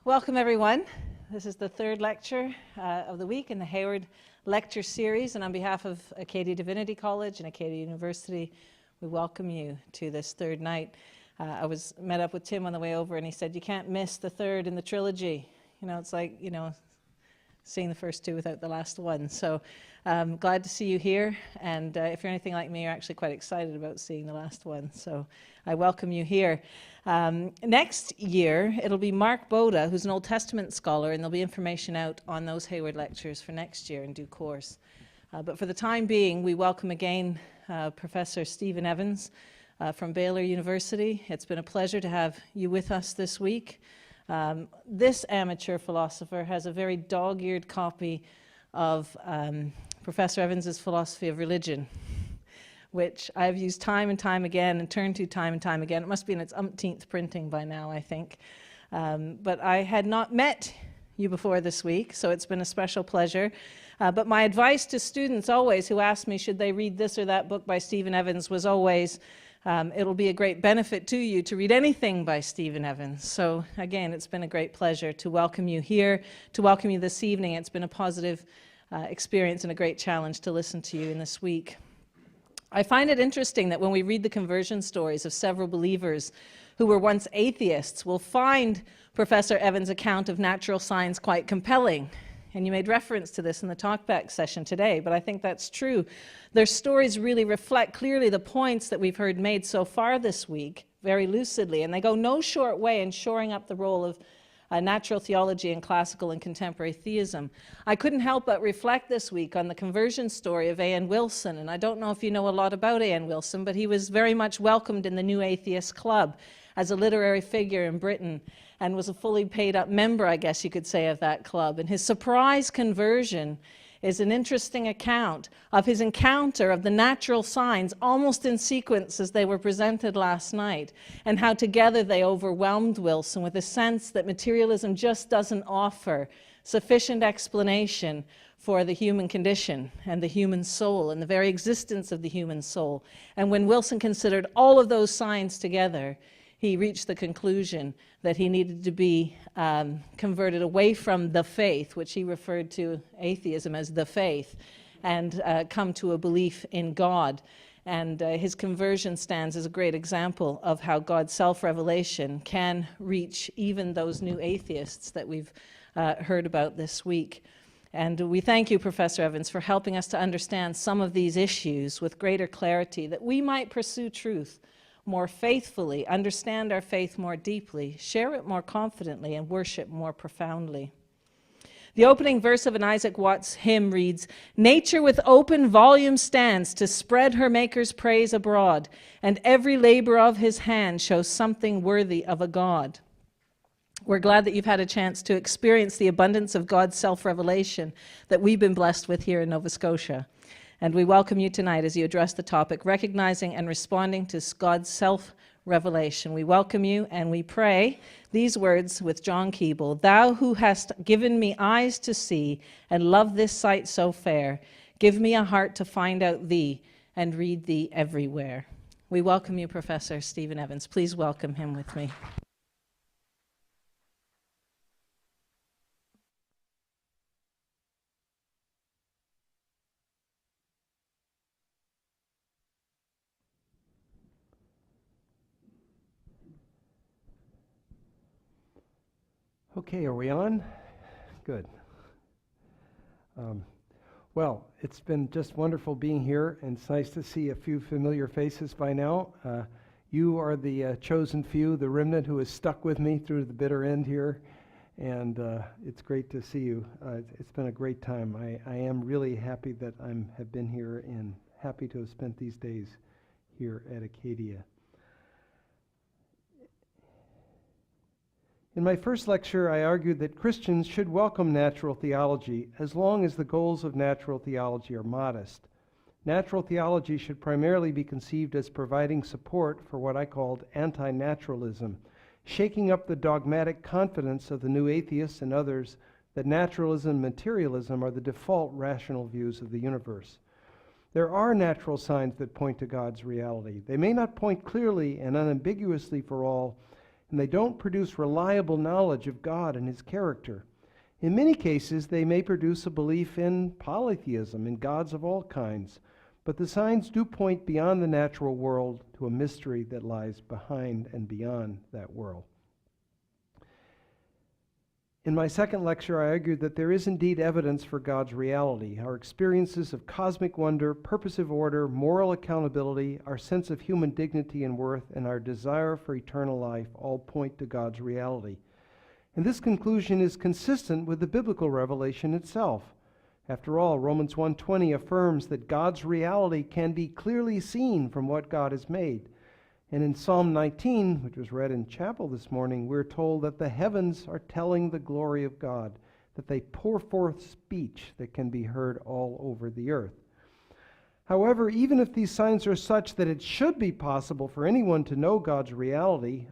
Welcome everyone. This is the third lecture of the week in the Hayward Lecture series, and on behalf of Acadia Divinity College and Acadia University, we welcome you to this third night. I met up with Tim on the way over, and he said, you can't miss the third in the trilogy. You know, it's like, seeing the first two without the last one. So glad to see you here, and if you're anything like me, you're actually quite excited about seeing the last one. So I welcome you here. Next year, it'll be Mark Boda, who's an Old Testament scholar, and there'll be information out on those Hayward Lectures for next year in due course. But for the time being, we welcome again Professor Stephen Evans from Baylor University. It's been a pleasure to have you with us this week. This amateur philosopher has a very dog-eared copy of Professor Evans's philosophy of religion, which I've used time and time again and turned to time and time again. It must be in its umpteenth printing by now, I think. But I had not met you before this week, so it's been a special pleasure. But my advice to students always who ask me, should they read this or that book by Stephen Evans, was always, it'll be a great benefit to you to read anything by Stephen Evans. So again, it's been a great pleasure to welcome you here, to welcome you this evening. It's been a positive experience and a great challenge to listen to you in this week. I find it interesting that when we read the conversion stories of several believers who were once atheists, we'll find Professor Evans' account of natural science quite compelling. And you made reference to this in the talkback session today, but I think that's true. Their stories really reflect clearly the points that we've heard made so far this week, very lucidly, and they go no short way in shoring up the role of natural theology in classical and contemporary theism. I couldn't help but reflect this week on the conversion story of A.N. Wilson, and I don't know if you know a lot about A.N. Wilson, but he was very much welcomed in the New Atheist Club as a literary figure in Britain, and was a fully paid up member, I guess you could say, of that club. And his surprise conversion is an interesting account of his encounter of the natural signs, almost in sequence as they were presented last night, and how together they overwhelmed Wilson with a sense that materialism just doesn't offer sufficient explanation for the human condition and the human soul and the very existence of the human soul. And when Wilson considered all of those signs together, he reached the conclusion that he needed to be converted away from the faith, which he referred to atheism as the faith, and come to a belief in God. And his conversion stands as a great example of how God's self-revelation can reach even those new atheists that we've heard about this week. And we thank you, Professor Evans, for helping us to understand some of these issues with greater clarity, that we might pursue truth more faithfully, understand our faith more deeply, share it more confidently, and worship more profoundly. The opening verse of an Isaac Watts hymn reads, "Nature with open volume stands to spread her Maker's praise abroad, and every labor of his hand shows something worthy of a God." We're glad that you've had a chance to experience the abundance of God's self-revelation that we've been blessed with here in Nova Scotia. And we welcome you tonight as you address the topic, recognizing and responding to God's self-revelation. We welcome you and we pray these words with John Keble, "Thou who hast given me eyes to see and love this sight so fair, give me a heart to find out thee and read thee everywhere." We welcome you, Professor Stephen Evans. Please welcome him with me. Okay, are we on? Good. Well, it's been just wonderful being here, and it's nice to see a few familiar faces by now. You are the chosen few, the remnant who has stuck with me through the bitter end here, and it's great to see you. It's been a great time. I am really happy that I have been here and happy to have spent these days here at Acadia. In my first lecture, I argued that Christians should welcome natural theology as long as the goals of natural theology are modest. Natural theology should primarily be conceived as providing support for what I called anti-naturalism, shaking up the dogmatic confidence of the new atheists and others that naturalism and materialism are the default rational views of the universe. There are natural signs that point to God's reality. They may not point clearly and unambiguously for all, and they don't produce reliable knowledge of God and His character. In many cases, they may produce a belief in polytheism, in gods of all kinds, but the signs do point beyond the natural world to a mystery that lies behind and beyond that world. In my second lecture, I argued that there is indeed evidence for God's reality. Our experiences of cosmic wonder, purposive order, moral accountability, our sense of human dignity and worth, and our desire for eternal life all point to God's reality. And this conclusion is consistent with the biblical revelation itself. After all, Romans 1:20 affirms that God's reality can be clearly seen from what God has made. And in Psalm 19, which was read in chapel this morning, we're told that the heavens are telling the glory of God, that they pour forth speech that can be heard all over the earth. However, even if these signs are such that it should be possible for anyone to know God's reality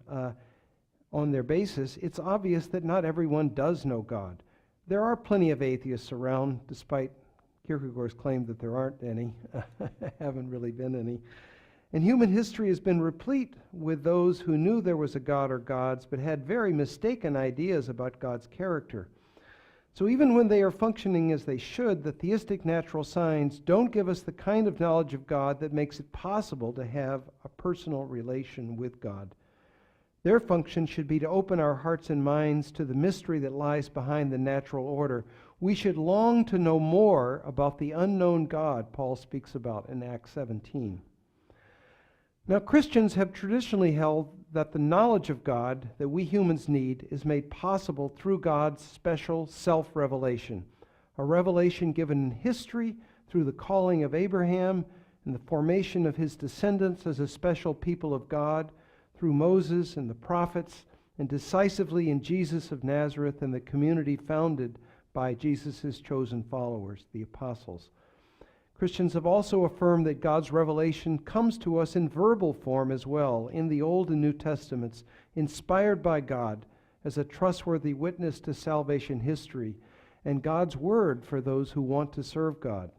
on their basis, it's obvious that not everyone does know God. There are plenty of atheists around, despite Kierkegaard's claim that there aren't any. Haven't really been any. And human history has been replete with those who knew there was a God or gods, but had very mistaken ideas about God's character. So even when they are functioning as they should, the theistic natural signs don't give us the kind of knowledge of God that makes it possible to have a personal relation with God. Their function should be to open our hearts and minds to the mystery that lies behind the natural order. We should long to know more about the unknown God Paul speaks about in Acts 17. Now, Christians have traditionally held that the knowledge of God that we humans need is made possible through God's special self-revelation, a revelation given in history through the calling of Abraham and the formation of his descendants as a special people of God, through Moses and the prophets, and decisively in Jesus of Nazareth and the community founded by Jesus' chosen followers, the apostles. Christians have also affirmed that God's revelation comes to us in verbal form as well, in the Old and New Testaments, inspired by God as a trustworthy witness to salvation history, and God's word for those who want to serve God.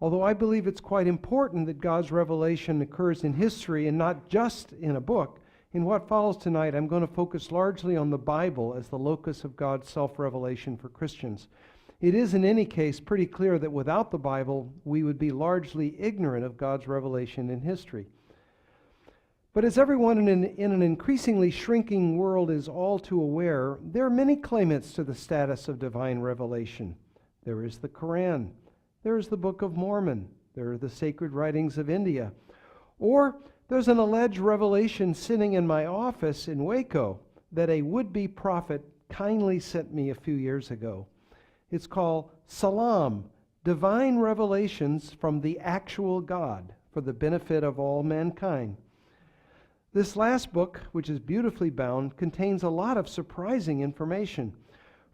Although I believe it's quite important that God's revelation occurs in history and not just in a book, in what follows tonight I'm going to focus largely on the Bible as the locus of God's self-revelation for Christians. It is in any case pretty clear that without the Bible we would be largely ignorant of God's revelation in history. But as everyone in an increasingly shrinking world is all too aware, there are many claimants to the status of divine revelation. There is the Quran. There is the Book of Mormon. There are the sacred writings of India. Or there's an alleged revelation sitting in my office in Waco that a would-be prophet kindly sent me a few years ago. It's called Salam, Divine Revelations from the Actual God for the benefit of all mankind. This last book, which is beautifully bound, contains a lot of surprising information.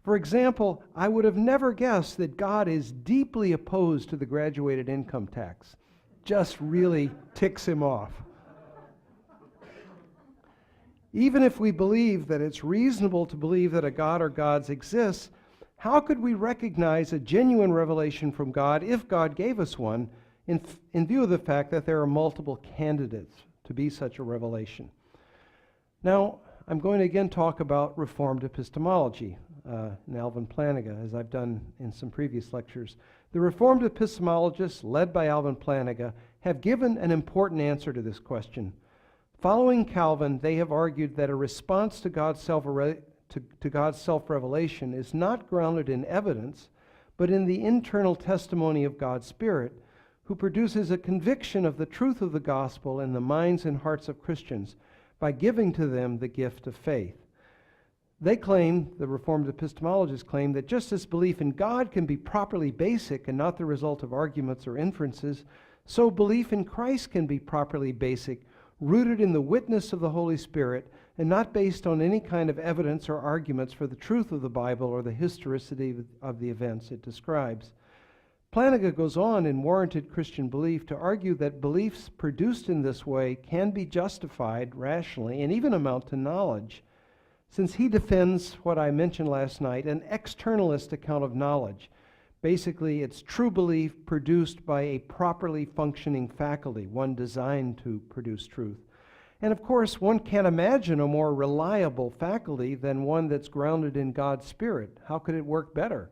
For example, I would have never guessed that God is deeply opposed to the graduated income tax. Just really ticks him off. Even if we believe that it's reasonable to believe that a God or gods exists, how could we recognize a genuine revelation from God if God gave us one in view of the fact that there are multiple candidates to be such a revelation? Now, I'm going to again talk about Reformed epistemology in Alvin Plantinga, as I've done in some previous lectures. The Reformed epistemologists, led by Alvin Plantinga, have given an important answer to this question. Following Calvin, they have argued that a response to God's self-revelation is not grounded in evidence, but in the internal testimony of God's Spirit, who produces a conviction of the truth of the gospel in the minds and hearts of Christians by giving to them the gift of faith. They claim, the Reformed epistemologists claim, that just as belief in God can be properly basic and not the result of arguments or inferences, so belief in Christ can be properly basic, rooted in the witness of the Holy Spirit, and not based on any kind of evidence or arguments for the truth of the Bible or the historicity of the events it describes. Plantinga goes on in Warranted Christian Belief to argue that beliefs produced in this way can be justified rationally and even amount to knowledge, since he defends what I mentioned last night, an externalist account of knowledge. Basically, it's true belief produced by a properly functioning faculty, one designed to produce truth. And of course, one can't imagine a more reliable faculty than one that's grounded in God's Spirit. How could it work better?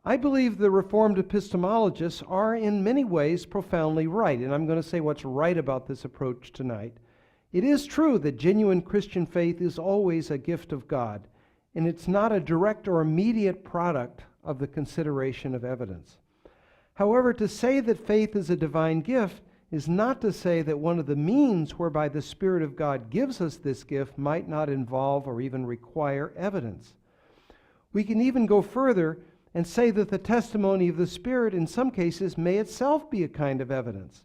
I believe the Reformed epistemologists are in many ways profoundly right, and I'm going to say what's right about this approach tonight. It is true that genuine Christian faith is always a gift of God, and it's not a direct or immediate product of the consideration of evidence. However, to say that faith is a divine gift is not to say that one of the means whereby the Spirit of God gives us this gift might not involve or even require evidence. We can even go further and say that the testimony of the Spirit in some cases may itself be a kind of evidence.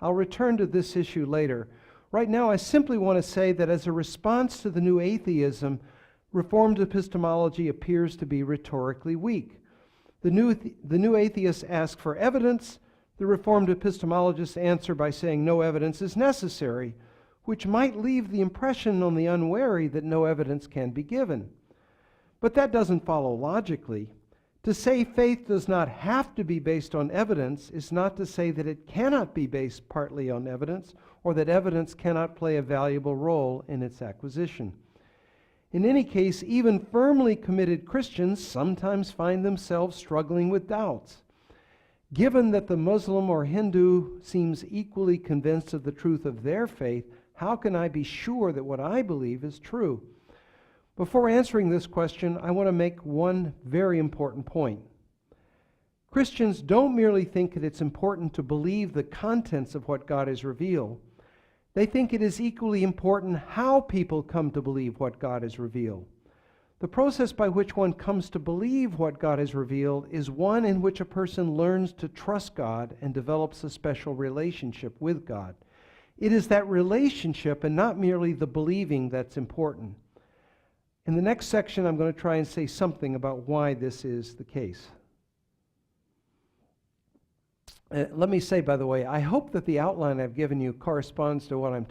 I'll return to this issue later. Right now, I simply want to say that as a response to the new atheism, Reformed epistemology appears to be rhetorically weak. The new atheists ask for evidence. The Reformed epistemologists answer by saying no evidence is necessary, which might leave the impression on the unwary that no evidence can be given. But that doesn't follow logically. To say faith does not have to be based on evidence is not to say that it cannot be based partly on evidence, or that evidence cannot play a valuable role in its acquisition. In any case, even firmly committed Christians sometimes find themselves struggling with doubts. Given that the Muslim or Hindu seems equally convinced of the truth of their faith, how can I be sure that what I believe is true? Before answering this question, I want to make one very important point. Christians don't merely think that it's important to believe the contents of what God has revealed. They think it is equally important how people come to believe what God has revealed. The process by which one comes to believe what God has revealed is one in which a person learns to trust God and develops a special relationship with God. It is that relationship and not merely the believing that's important. In the next section, I'm going to try and say something about why this is the case. Let me say, by the way, I hope that the outline I've given you corresponds to what I'm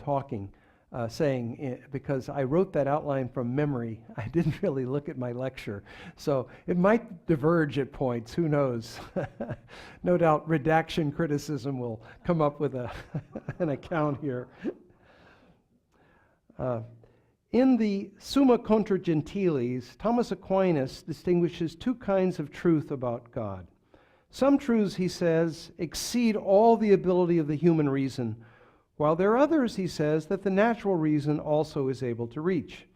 saying, because I wrote that outline from memory. I didn't really look at my lecture, so it might diverge at points. Who knows? No doubt redaction criticism will come up with an account here. In the Summa Contra Gentiles, Thomas Aquinas distinguishes two kinds of truth about God. Some truths, he says, exceed all the ability of the human reason, while there are others, he says, that the natural reason also is able to reach.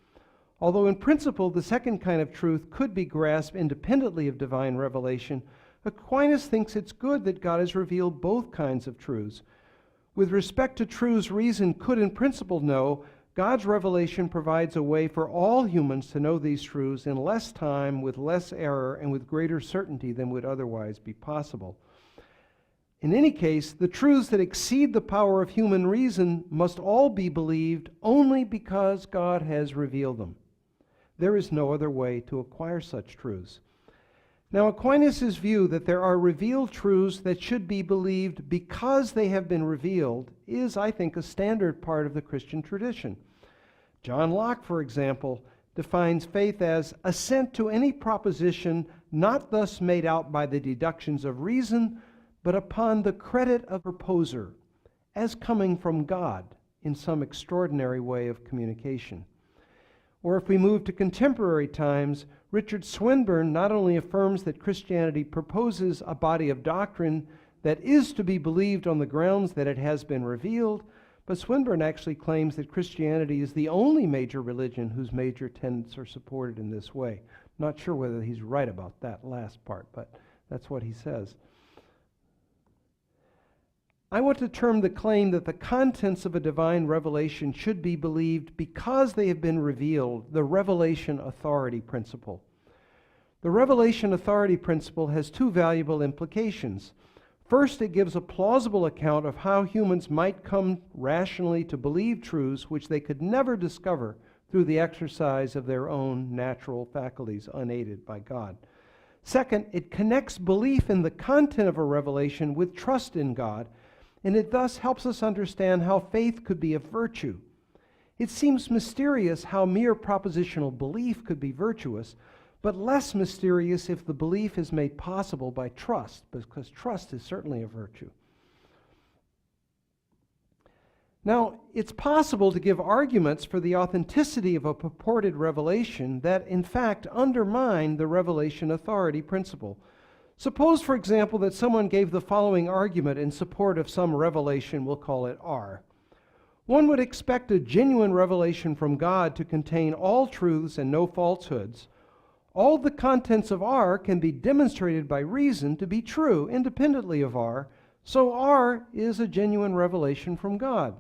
Although in principle the second kind of truth could be grasped independently of divine revelation, Aquinas thinks it's good that God has revealed both kinds of truths. With respect to truths reason could in principle know, God's revelation provides a way for all humans to know these truths in less time, with less error, and with greater certainty than would otherwise be possible. In any case, the truths that exceed the power of human reason must all be believed only because God has revealed them. There is no other way to acquire such truths. Now, Aquinas' view that there are revealed truths that should be believed because they have been revealed is, I think, a standard part of the Christian tradition. John Locke, for example, defines faith as assent to any proposition not thus made out by the deductions of reason, but upon the credit of the proposer, as coming from God in some extraordinary way of communication. Or if we move to contemporary times, Richard Swinburne not only affirms that Christianity proposes a body of doctrine that is to be believed on the grounds that it has been revealed, but Swinburne actually claims that Christianity is the only major religion whose major tenets are supported in this way. Not sure whether he's right about that last part, but that's what he says. I want to term the claim that the contents of a divine revelation should be believed because they have been revealed, the revelation authority principle. The revelation authority principle has two valuable implications. First, it gives a plausible account of how humans might come rationally to believe truths which they could never discover through the exercise of their own natural faculties unaided by God. Second, it connects belief in the content of a revelation with trust in God, and it thus helps us understand how faith could be a virtue. It seems mysterious how mere propositional belief could be virtuous, but less mysterious if the belief is made possible by trust, because trust is certainly a virtue. Now, it's possible to give arguments for the authenticity of a purported revelation that, in fact, undermine the revelation authority principle. Suppose, for example, that someone gave the following argument in support of some revelation, we'll call it R. One would expect a genuine revelation from God to contain all truths and no falsehoods. All the contents of R can be demonstrated by reason to be true independently of R, so R is a genuine revelation from God.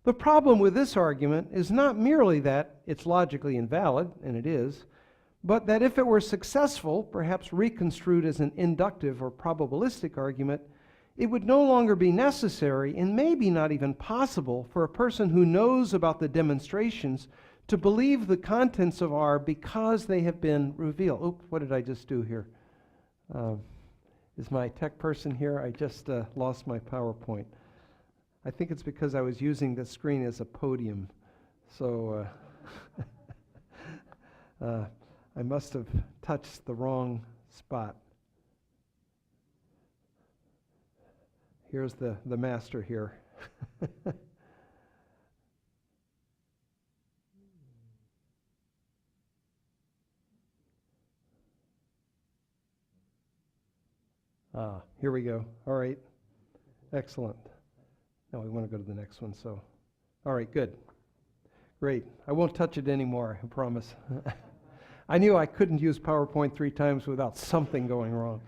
The problem with this argument is not merely that it's logically invalid, and it is, but that if it were successful, perhaps reconstrued as an inductive or probabilistic argument, it would no longer be necessary, and maybe not even possible, for a person who knows about the demonstrations to believe the contents of R because they have been revealed. Oops, what did I just do here? Is my tech person here? I just lost my PowerPoint. I think it's because I was using the screen as a podium. So I must have touched the wrong spot. Here's the master here. Here we go. All right. Excellent. Now we want to go to the next one. So, all right, good. Great. I won't touch it anymore, I promise. I knew I couldn't use PowerPoint 3 times without something going wrong.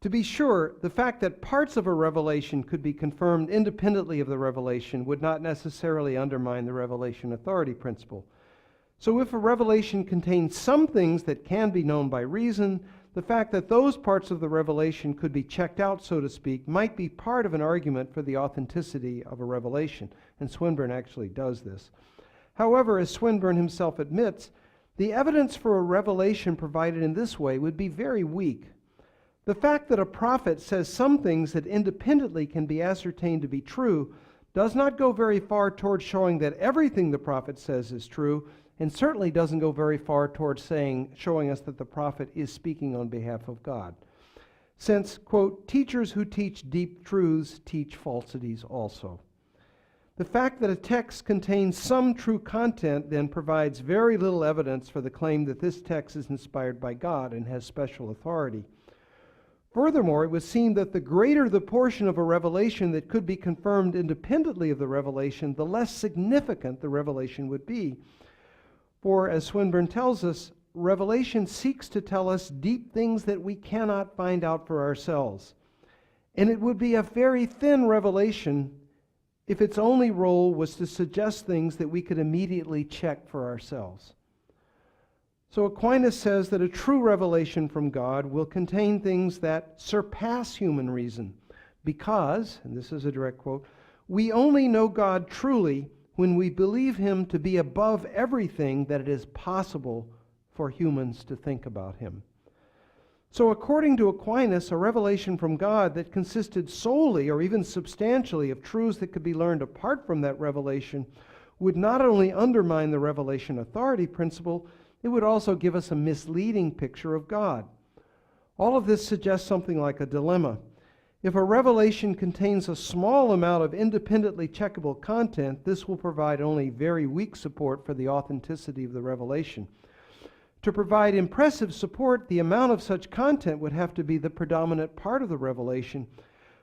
To be sure, the fact that parts of a revelation could be confirmed independently of the revelation would not necessarily undermine the revelation authority principle. So if a revelation contains some things that can be known by reason, the fact that those parts of the revelation could be checked out, so to speak, might be part of an argument for the authenticity of a revelation, and Swinburne actually does this. However, as Swinburne himself admits, the evidence for a revelation provided in this way would be very weak. The fact that a prophet says some things that independently can be ascertained to be true does not go very far towards showing that everything the prophet says is true, and certainly doesn't go very far towards showing us that the prophet is speaking on behalf of God. Since, quote, teachers who teach deep truths teach falsities also. The fact that a text contains some true content then provides very little evidence for the claim that this text is inspired by God and has special authority. Furthermore, it would seem that the greater the portion of a revelation that could be confirmed independently of the revelation, the less significant the revelation would be. For, as Swinburne tells us, revelation seeks to tell us deep things that we cannot find out for ourselves. And it would be a very thin revelation if its only role was to suggest things that we could immediately check for ourselves. So Aquinas says that a true revelation from God will contain things that surpass human reason because, and this is a direct quote, we only know God truly when we believe him to be above everything that it is possible for humans to think about him. So according to Aquinas, a revelation from God that consisted solely or even substantially of truths that could be learned apart from that revelation would not only undermine the revelation authority principle, it would also give us a misleading picture of God. All of this suggests something like a dilemma. If a revelation contains a small amount of independently checkable content, this will provide only very weak support for the authenticity of the revelation. To provide impressive support, the amount of such content would have to be the predominant part of the revelation.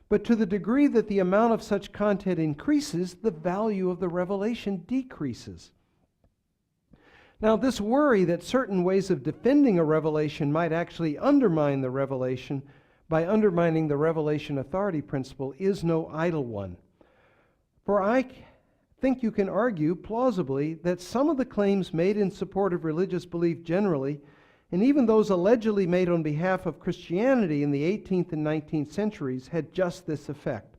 But to the degree that the amount of such content increases, the value of the revelation decreases. Now, this worry that certain ways of defending a revelation might actually undermine the revelation by undermining the revelation authority principle is no idle one. For I think you can argue plausibly that some of the claims made in support of religious belief generally, and even those allegedly made on behalf of Christianity in the 18th and 19th centuries, had just this effect.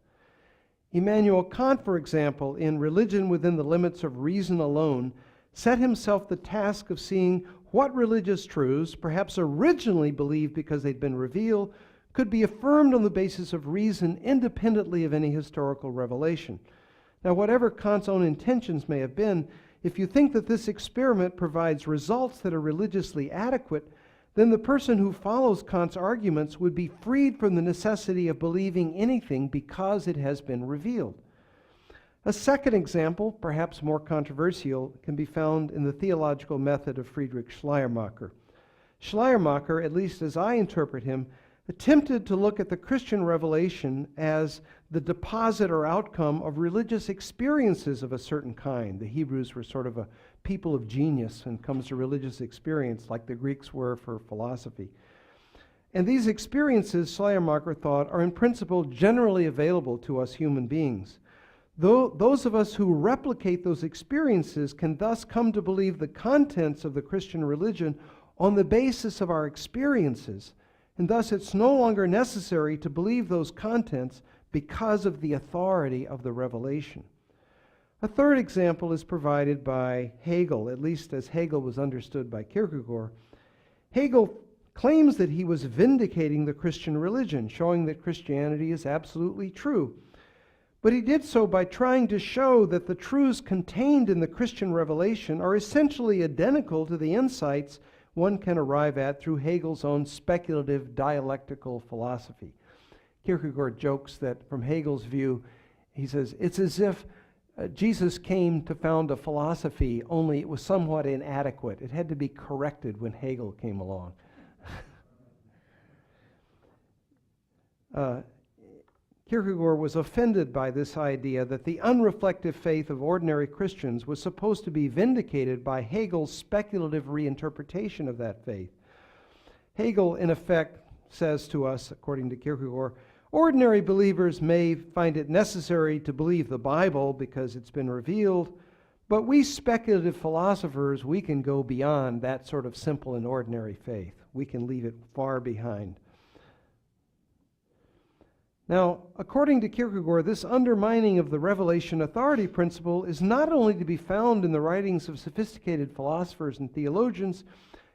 Immanuel Kant, for example, in Religion Within the Limits of Reason Alone, set himself the task of seeing what religious truths, perhaps originally believed because they'd been revealed, could be affirmed on the basis of reason independently of any historical revelation. Now, whatever Kant's own intentions may have been, if you think that this experiment provides results that are religiously adequate, then the person who follows Kant's arguments would be freed from the necessity of believing anything because it has been revealed. A second example, perhaps more controversial, can be found in the theological method of Friedrich Schleiermacher. Schleiermacher, at least as I interpret him, attempted to look at the Christian revelation as the deposit or outcome of religious experiences of a certain kind. The Hebrews were sort of a people of genius when it comes to religious experience, like the Greeks were for philosophy. And these experiences, Schleiermacher thought, are in principle generally available to us human beings. Though those of us who replicate those experiences can thus come to believe the contents of the Christian religion on the basis of our experiences, and thus it's no longer necessary to believe those contents because of the authority of the revelation. A third example is provided by Hegel, at least as Hegel was understood by Kierkegaard. Hegel claims that he was vindicating the Christian religion, showing that Christianity is absolutely true. But he did so by trying to show that the truths contained in the Christian revelation are essentially identical to the insights one can arrive at through Hegel's own speculative dialectical philosophy. Kierkegaard jokes that from Hegel's view, he says, it's as if Jesus came to found a philosophy, only it was somewhat inadequate. It had to be corrected when Hegel came along. Kierkegaard was offended by this idea that the unreflective faith of ordinary Christians was supposed to be vindicated by Hegel's speculative reinterpretation of that faith. Hegel, in effect, says to us, according to Kierkegaard, ordinary believers may find it necessary to believe the Bible because it's been revealed, but we speculative philosophers, we can go beyond that sort of simple and ordinary faith. We can leave it far behind. Now, according to Kierkegaard, this undermining of the revelation authority principle is not only to be found in the writings of sophisticated philosophers and theologians,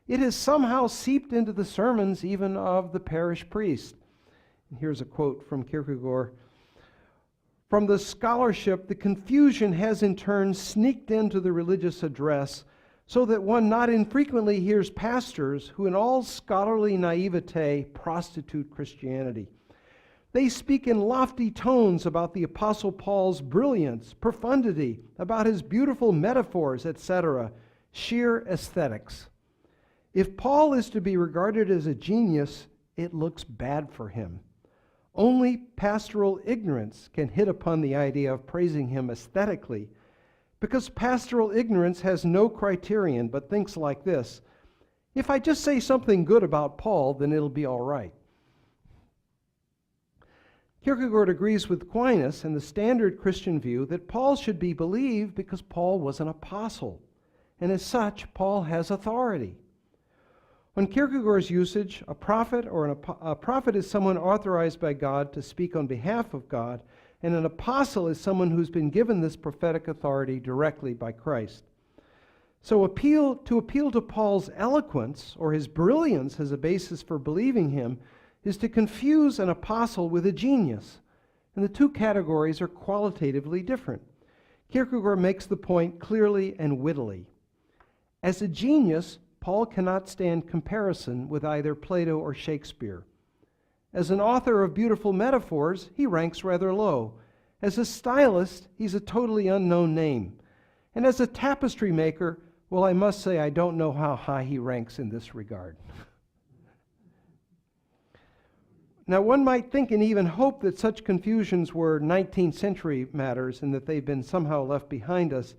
it has somehow seeped into the sermons even of the parish priest. And here's a quote from Kierkegaard. From the scholarship, the confusion has in turn sneaked into the religious address, so that one not infrequently hears pastors who in all scholarly naivete prostitute Christianity. They speak in lofty tones about the Apostle Paul's brilliance, profundity, about his beautiful metaphors, etc., sheer aesthetics. If Paul is to be regarded as a genius, it looks bad for him. Only pastoral ignorance can hit upon the idea of praising him aesthetically, because pastoral ignorance has no criterion but thinks like this: if I just say something good about Paul, then it'll be all right. Kierkegaard agrees with Aquinas and the standard Christian view that Paul should be believed because Paul was an apostle, and as such, Paul has authority. On Kierkegaard's usage, a prophet a prophet is someone authorized by God to speak on behalf of God, and an apostle is someone who's been given this prophetic authority directly by Christ. So to appeal to Paul's eloquence or his brilliance as a basis for believing him is to confuse an apostle with a genius, and the two categories are qualitatively different. Kierkegaard makes the point clearly and wittily. As a genius, Paul cannot stand comparison with either Plato or Shakespeare. As an author of beautiful metaphors, he ranks rather low. As a stylist, he's a totally unknown name. And as a tapestry maker, well, I must say I don't know how high he ranks in this regard. Now, one might think and even hope that such confusions were 19th century matters and that they've been somehow left behind us.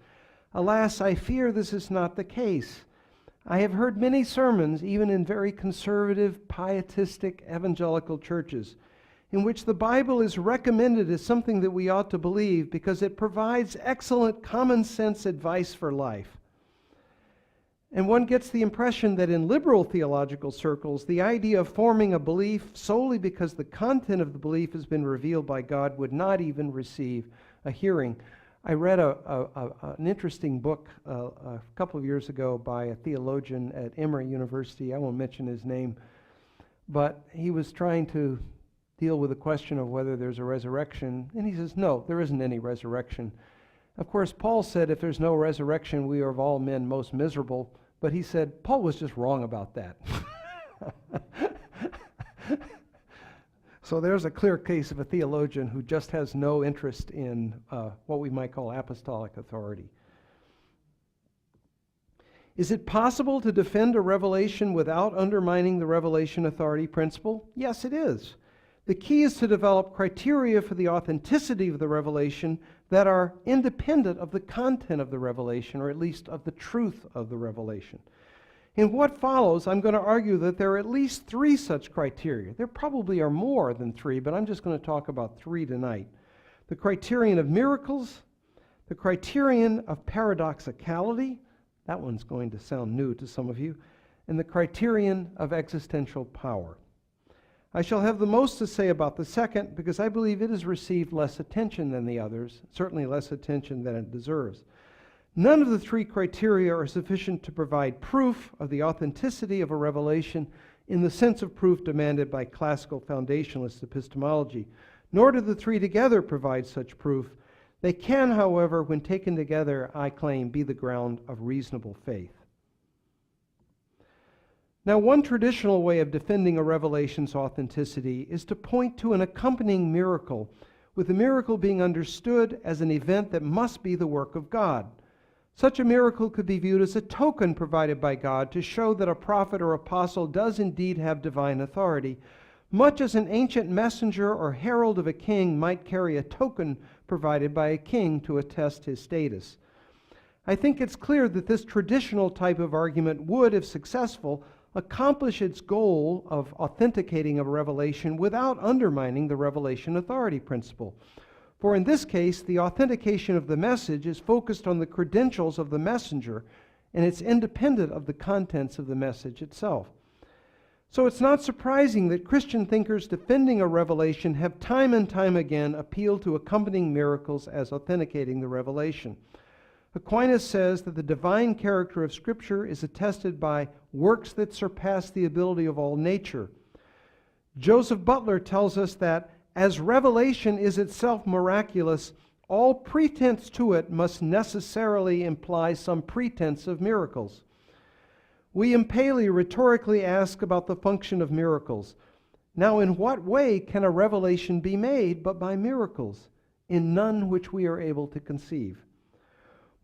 Alas, I fear this is not the case. I have heard many sermons, even in very conservative, pietistic, evangelical churches, in which the Bible is recommended as something that we ought to believe because it provides excellent common sense advice for life. And one gets the impression that in liberal theological circles, the idea of forming a belief solely because the content of the belief has been revealed by God would not even receive a hearing. I read an interesting book a couple of years ago by a theologian at Emory University. I won't mention his name, but he was trying to deal with the question of whether there's a resurrection, and he says, no, there isn't any resurrection. Of course, Paul said, if there's no resurrection, we are of all men most miserable. But he said, Paul was just wrong about that. So there's a clear case of a theologian who just has no interest in what we might call apostolic authority. Is it possible to defend a revelation without undermining the revelation authority principle? Yes, it is. The key is to develop criteria for the authenticity of the revelation that are independent of the content of the revelation, or at least of the truth of the revelation. In what follows, I'm going to argue that there are at least 3 such criteria. There probably are more than 3, but I'm just going to talk about 3 tonight. The criterion of miracles, the criterion of paradoxicality, that one's going to sound new to some of you, and the criterion of existential power. I shall have the most to say about the second because I believe it has received less attention than the others, certainly less attention than it deserves. None of the 3 criteria are sufficient to provide proof of the authenticity of a revelation in the sense of proof demanded by classical foundationalist epistemology, nor do the 3 together provide such proof. They can, however, when taken together, I claim, be the ground of reasonable faith. Now, one traditional way of defending a revelation's authenticity is to point to an accompanying miracle, with the miracle being understood as an event that must be the work of God. Such a miracle could be viewed as a token provided by God to show that a prophet or apostle does indeed have divine authority, much as an ancient messenger or herald of a king might carry a token provided by a king to attest his status. I think it's clear that this traditional type of argument would, if successful, accomplish its goal of authenticating a revelation without undermining the revelation authority principle. For in this case, the authentication of the message is focused on the credentials of the messenger, and it's independent of the contents of the message itself. So it's not surprising that Christian thinkers defending a revelation have time and time again appealed to accompanying miracles as authenticating the revelation. Aquinas says that the divine character of Scripture is attested by works that surpass the ability of all nature. Joseph Butler tells us that as revelation is itself miraculous, all pretense to it must necessarily imply some pretense of miracles. William Paley rhetorically asks about the function of miracles. Now, in what way can a revelation be made but by miracles? In none which we are able to conceive.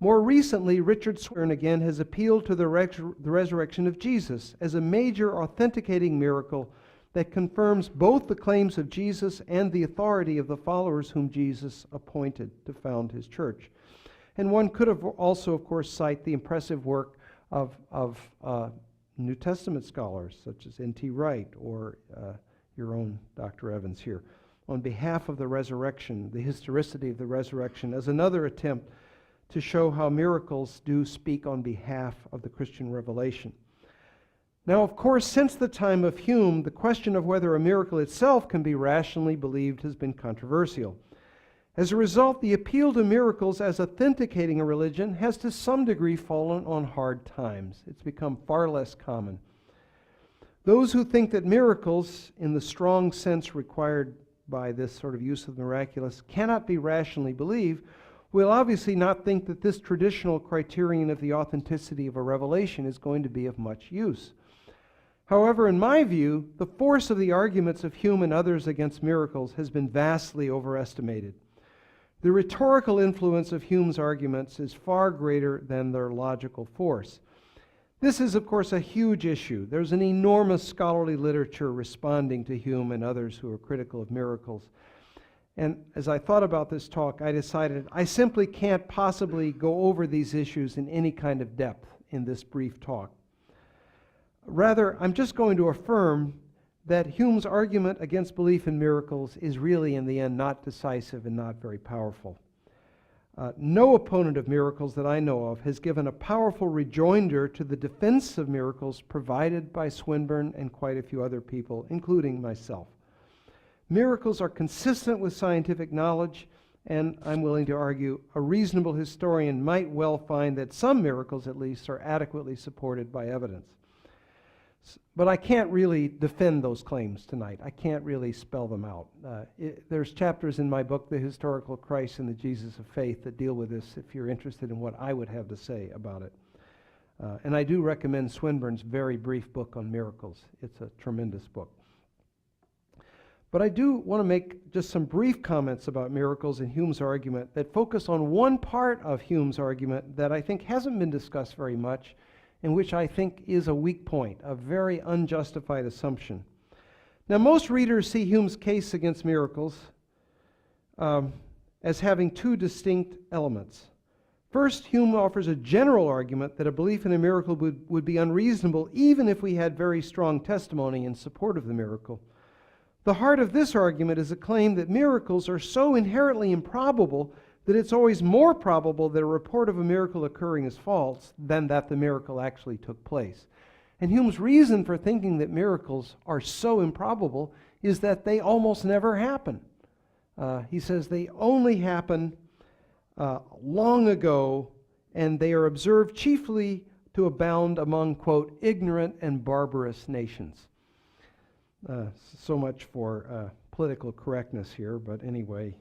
More recently, Richard Swern again has appealed to the resurrection of Jesus as a major authenticating miracle that confirms both the claims of Jesus and the authority of the followers whom Jesus appointed to found his church. And one could have also, of course, cite the impressive work of New Testament scholars such as N.T. Wright or your own Dr. Evans here, on behalf of the resurrection, the historicity of the resurrection, as another attempt to show how miracles do speak on behalf of the Christian revelation. Now, of course, since the time of Hume, the question of whether a miracle itself can be rationally believed has been controversial. As a result, the appeal to miracles as authenticating a religion has to some degree fallen on hard times. It's become far less common. Those who think that miracles, in the strong sense required by this sort of use of the miraculous, cannot be rationally believed, will obviously not think that this traditional criterion of the authenticity of a revelation is going to be of much use. However, in my view, the force of the arguments of Hume and others against miracles has been vastly overestimated. The rhetorical influence of Hume's arguments is far greater than their logical force. This is, of course, a huge issue. There's an enormous scholarly literature responding to Hume and others who are critical of miracles. And as I thought about this talk, I decided I simply can't possibly go over these issues in any kind of depth in this brief talk. Rather, I'm just going to affirm that Hume's argument against belief in miracles is really, in the end, not decisive and not very powerful. No opponent of miracles that I know of has given a powerful rejoinder to the defense of miracles provided by Swinburne and quite a few other people, including myself. Miracles are consistent with scientific knowledge, and I'm willing to argue a reasonable historian might well find that some miracles, at least, are adequately supported by evidence. But I can't really defend those claims tonight. I can't really spell them out. There's chapters in my book, The Historical Christ and the Jesus of Faith, that deal with this if you're interested in what I would have to say about it. And I do recommend Swinburne's very brief book on miracles. It's a tremendous book. But I do want to make just some brief comments about miracles in Hume's argument that focus on one part of Hume's argument that I think hasn't been discussed very much, and which I think is a weak point, a very unjustified assumption. Now, most readers see Hume's case against miracles as having two distinct elements. First, Hume offers a general argument that a belief in a miracle would be unreasonable even if we had very strong testimony in support of the miracle. The heart of this argument is a claim that miracles are so inherently improbable that it's always more probable that a report of a miracle occurring is false than that the miracle actually took place. And Hume's reason for thinking that miracles are so improbable is that they almost never happen. He says they only happen long ago, and they are observed chiefly to abound among, quote, ignorant and barbarous nations. So much for political correctness here, but anyway.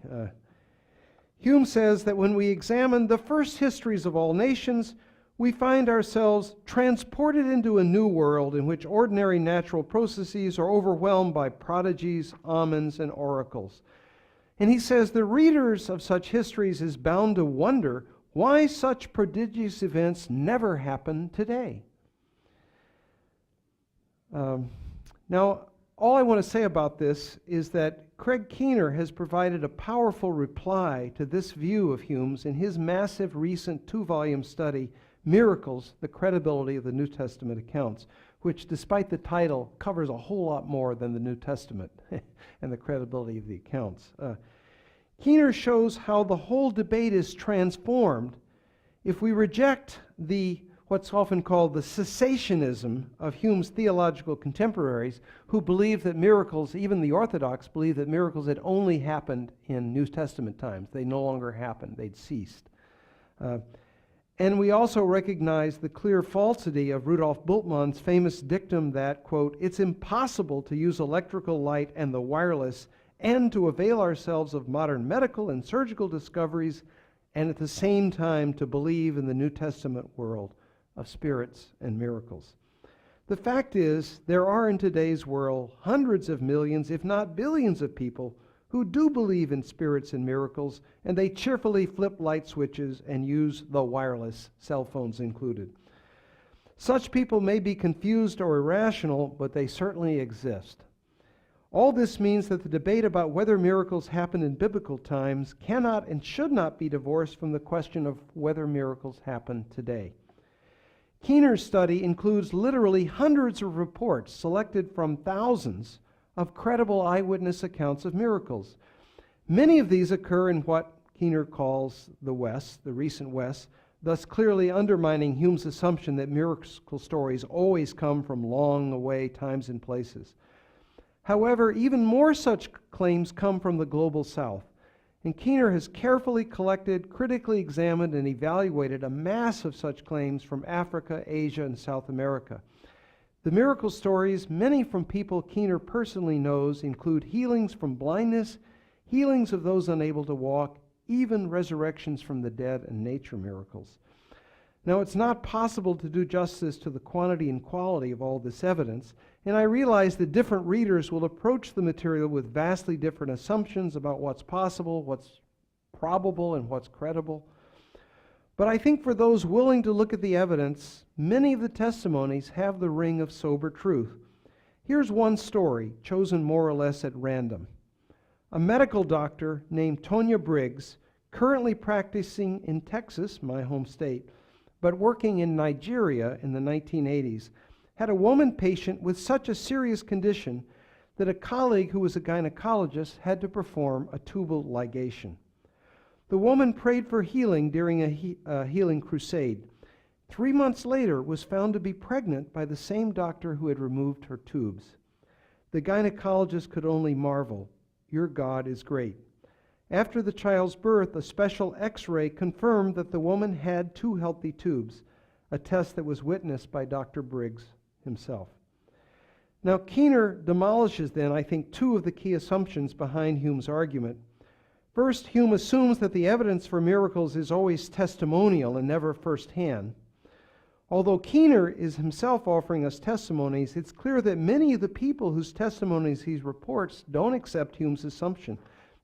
Hume says that when we examine the first histories of all nations, we find ourselves transported into a new world in which ordinary natural processes are overwhelmed by prodigies, omens, and oracles. And he says the readers of such histories is bound to wonder why such prodigious events never happen today. Now, all I want to say about this is that Craig Keener has provided a powerful reply to this view of Hume's in his massive recent 2-volume study, Miracles, the Credibility of the New Testament Accounts, which, despite the title, covers a whole lot more than the New Testament and the credibility of the accounts. Keener shows how the whole debate is transformed if we reject what's often called the cessationism of Hume's theological contemporaries, who believe that miracles, even the Orthodox, believe that miracles had only happened in New Testament times. They no longer happened. They'd ceased. And we also recognize the clear falsity of Rudolf Bultmann's famous dictum that, quote, it's impossible to use electrical light and the wireless and to avail ourselves of modern medical and surgical discoveries and at the same time to believe in the New Testament world of spirits and miracles. The fact is, there are in today's world hundreds of millions, if not billions of people who do believe in spirits and miracles, and they cheerfully flip light switches and use the wireless, cell phones included. Such people may be confused or irrational, but they certainly exist. All this means that the debate about whether miracles happened in biblical times cannot and should not be divorced from the question of whether miracles happen today. Keener's study includes literally hundreds of reports selected from thousands of credible eyewitness accounts of miracles. Many of these occur in what Keener calls the West, the recent West, thus clearly undermining Hume's assumption that miracle stories always come from long away times and places. However, even more such claims come from the global South, and Keener has carefully collected, critically examined, and evaluated a mass of such claims from Africa, Asia, and South America. The miracle stories, many from people Keener personally knows, include healings from blindness, healings of those unable to walk, even resurrections from the dead and nature miracles. Now, it's not possible to do justice to the quantity and quality of all this evidence, and I realize that different readers will approach the material with vastly different assumptions about what's possible, what's probable, and what's credible. But I think for those willing to look at the evidence, many of the testimonies have the ring of sober truth. Here's one story, chosen more or less at random. A medical doctor named Tonya Briggs, currently practicing in Texas, my home state, but working in Nigeria in the 1980s, had a woman patient with such a serious condition that a colleague who was a gynecologist had to perform a tubal ligation. The woman prayed for healing during a healing crusade. 3 months later, was found to be pregnant by the same doctor who had removed her tubes. The gynecologist could only marvel, "Your God is great." After the child's birth, a special X-ray confirmed that the woman had 2 healthy tubes, a test that was witnessed by Dr. Briggs himself. Now, Keener demolishes then, I think, 2 of the key assumptions behind Hume's argument. First, Hume assumes that the evidence for miracles is always testimonial and never firsthand. Although Keener is himself offering us testimonies, it's clear that many of the people whose testimonies he reports don't accept Hume's assumption.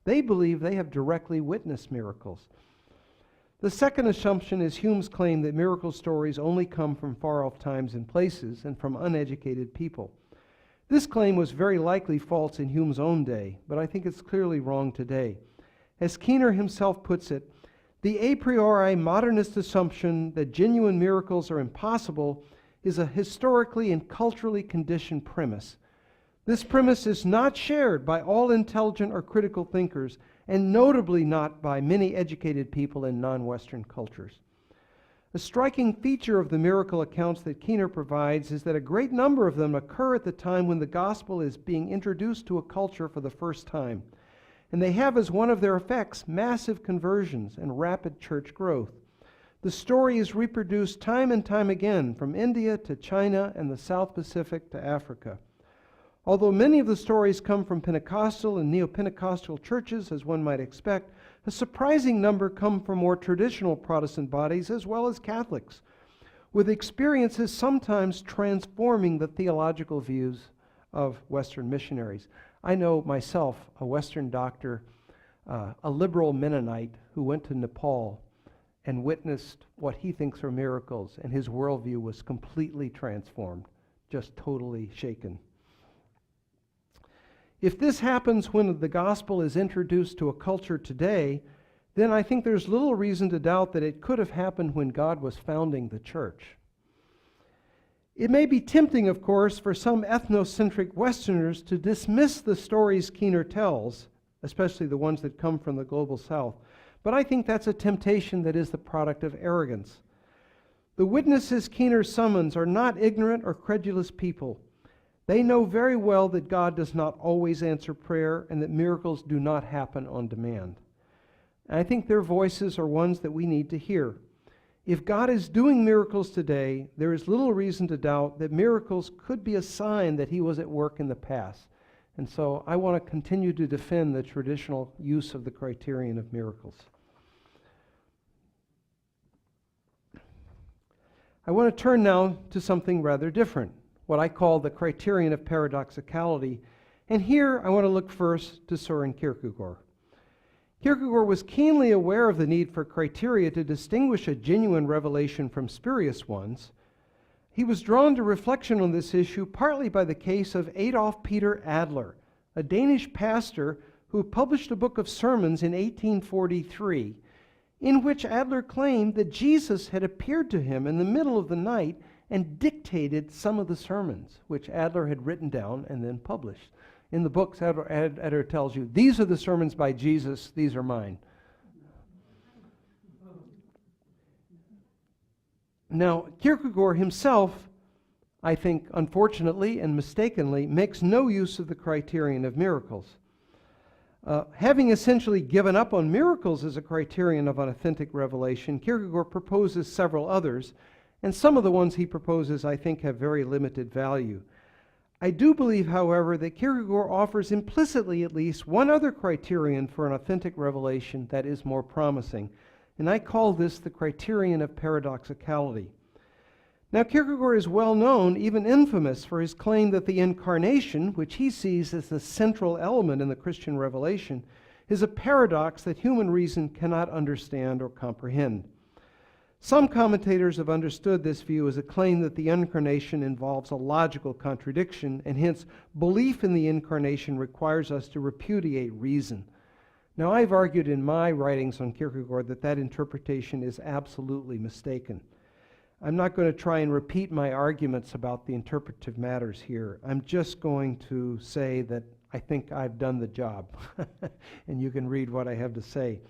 They believe they have directly witnessed miracles. The second assumption is Hume's claim that miracle stories only come from far-off times and places and from uneducated people. This claim was very likely false in Hume's own day, but I think it's clearly wrong today. As Keener himself puts it, the a priori modernist assumption that genuine miracles are impossible is a historically and culturally conditioned premise. This premise is not shared by all intelligent or critical thinkers, and notably not by many educated people in non-Western cultures. A striking feature of the miracle accounts that Keener provides is that a great number of them occur at the time when the gospel is being introduced to a culture for the first time. And they have as one of their effects massive conversions and rapid church growth. The story is reproduced time and time again from India to China and the South Pacific to Africa. Although many of the stories come from Pentecostal and Neo-Pentecostal churches, as one might expect, a surprising number come from more traditional Protestant bodies as well as Catholics, with experiences sometimes transforming the theological views of Western missionaries. I know myself, a Western doctor, a liberal Mennonite who went to Nepal and witnessed what he thinks are miracles, and his worldview was completely transformed, just totally shaken. If this happens when the gospel is introduced to a culture today, then I think there's little reason to doubt that it could have happened when God was founding the church. It may be tempting, of course, for some ethnocentric Westerners to dismiss the stories Keener tells, especially the ones that come from the global South, but I think that's a temptation that is the product of arrogance. The witnesses Keener summons are not ignorant or credulous people. They know very well that God does not always answer prayer and that miracles do not happen on demand. And I think their voices are ones that we need to hear. If God is doing miracles today, there is little reason to doubt that miracles could be a sign that He was at work in the past. And so I want to continue to defend the traditional use of the criterion of miracles. I want to turn now to something rather different, what I call the criterion of paradoxicality. And here I want to look first to Søren Kierkegaard. Kierkegaard was keenly aware of the need for criteria to distinguish a genuine revelation from spurious ones. He was drawn to reflection on this issue partly by the case of Adolf Peter Adler, a Danish pastor who published a book of sermons in 1843, in which Adler claimed that Jesus had appeared to him in the middle of the night and dictated some of the sermons, which Adler had written down and then published. In the books, Adler tells you, these are the sermons by Jesus, these are mine. Now, Kierkegaard himself, I think, unfortunately and mistakenly, makes no use of the criterion of miracles. Having essentially given up on miracles as a criterion of an authentic revelation, Kierkegaard proposes several others, and some of the ones he proposes, I think, have very limited value. I do believe, however, that Kierkegaard offers implicitly at least one other criterion for an authentic revelation that is more promising, and I call this the criterion of paradoxicality. Now, Kierkegaard is well known, even infamous, for his claim that the incarnation, which he sees as the central element in the Christian revelation, is a paradox that human reason cannot understand or comprehend. Some commentators have understood this view as a claim that the incarnation involves a logical contradiction, and hence belief in the incarnation requires us to repudiate reason. Now, I've argued in my writings on Kierkegaard that that interpretation is absolutely mistaken. I'm not going to try and repeat my arguments about the interpretive matters here. I'm just going to say that I think I've done the job, and you can read what I have to say.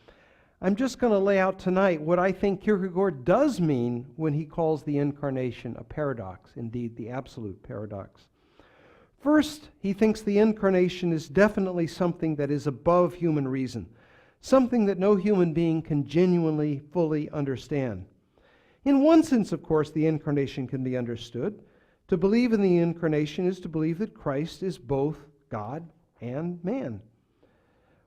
I'm just going to lay out tonight what I think Kierkegaard does mean when he calls the incarnation a paradox, indeed the absolute paradox. First, he thinks the incarnation is definitely something that is above human reason, something that no human being can genuinely, fully understand. In one sense, of course, the incarnation can be understood. To believe in the incarnation is to believe that Christ is both God and man.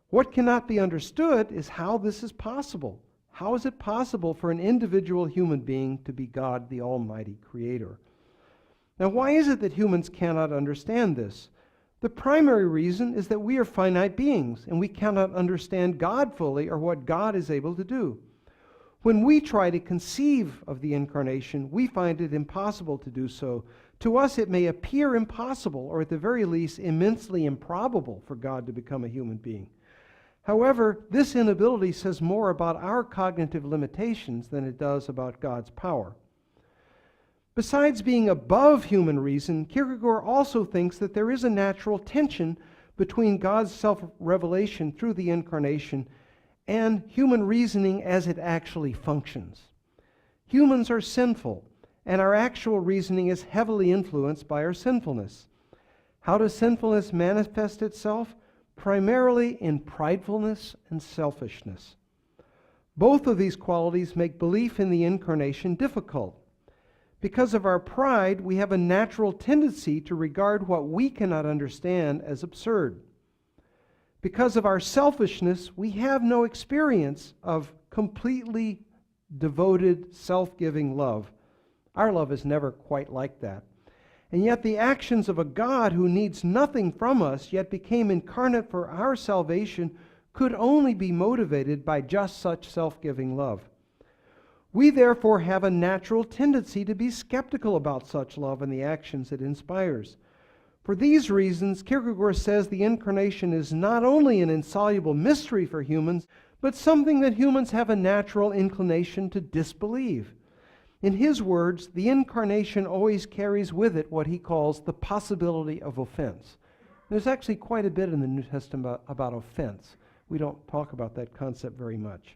What cannot be understood is how this is possible. How is it possible for an individual human being to be God, the Almighty Creator? Now, why is it that humans cannot understand this? The primary reason is that we are finite beings, and we cannot understand God fully or what God is able to do. When we try to conceive of the incarnation, we find it impossible to do so. To us, it may appear impossible, or at the very least, immensely improbable for God to become a human being. However, this inability says more about our cognitive limitations than it does about God's power. Besides being above human reason, Kierkegaard also thinks that there is a natural tension between God's self-revelation through the incarnation and human reasoning as it actually functions. Humans are sinful, and our actual reasoning is heavily influenced by our sinfulness. How does sinfulness manifest itself? Primarily in pridefulness and selfishness. Both of these qualities make belief in the incarnation difficult. Because of our pride, we have a natural tendency to regard what we cannot understand as absurd. Because of our selfishness, we have no experience of completely devoted, self-giving love. Our love is never quite like that. And yet the actions of a God who needs nothing from us, yet became incarnate for our salvation, could only be motivated by just such self-giving love. We therefore have a natural tendency to be skeptical about such love and the actions it inspires. For these reasons, Kierkegaard says the incarnation is not only an insoluble mystery for humans, but something that humans have a natural inclination to disbelieve. In his words, the incarnation always carries with it what he calls the possibility of offense. There's actually quite a bit in the New Testament about offense. We don't talk about that concept very much.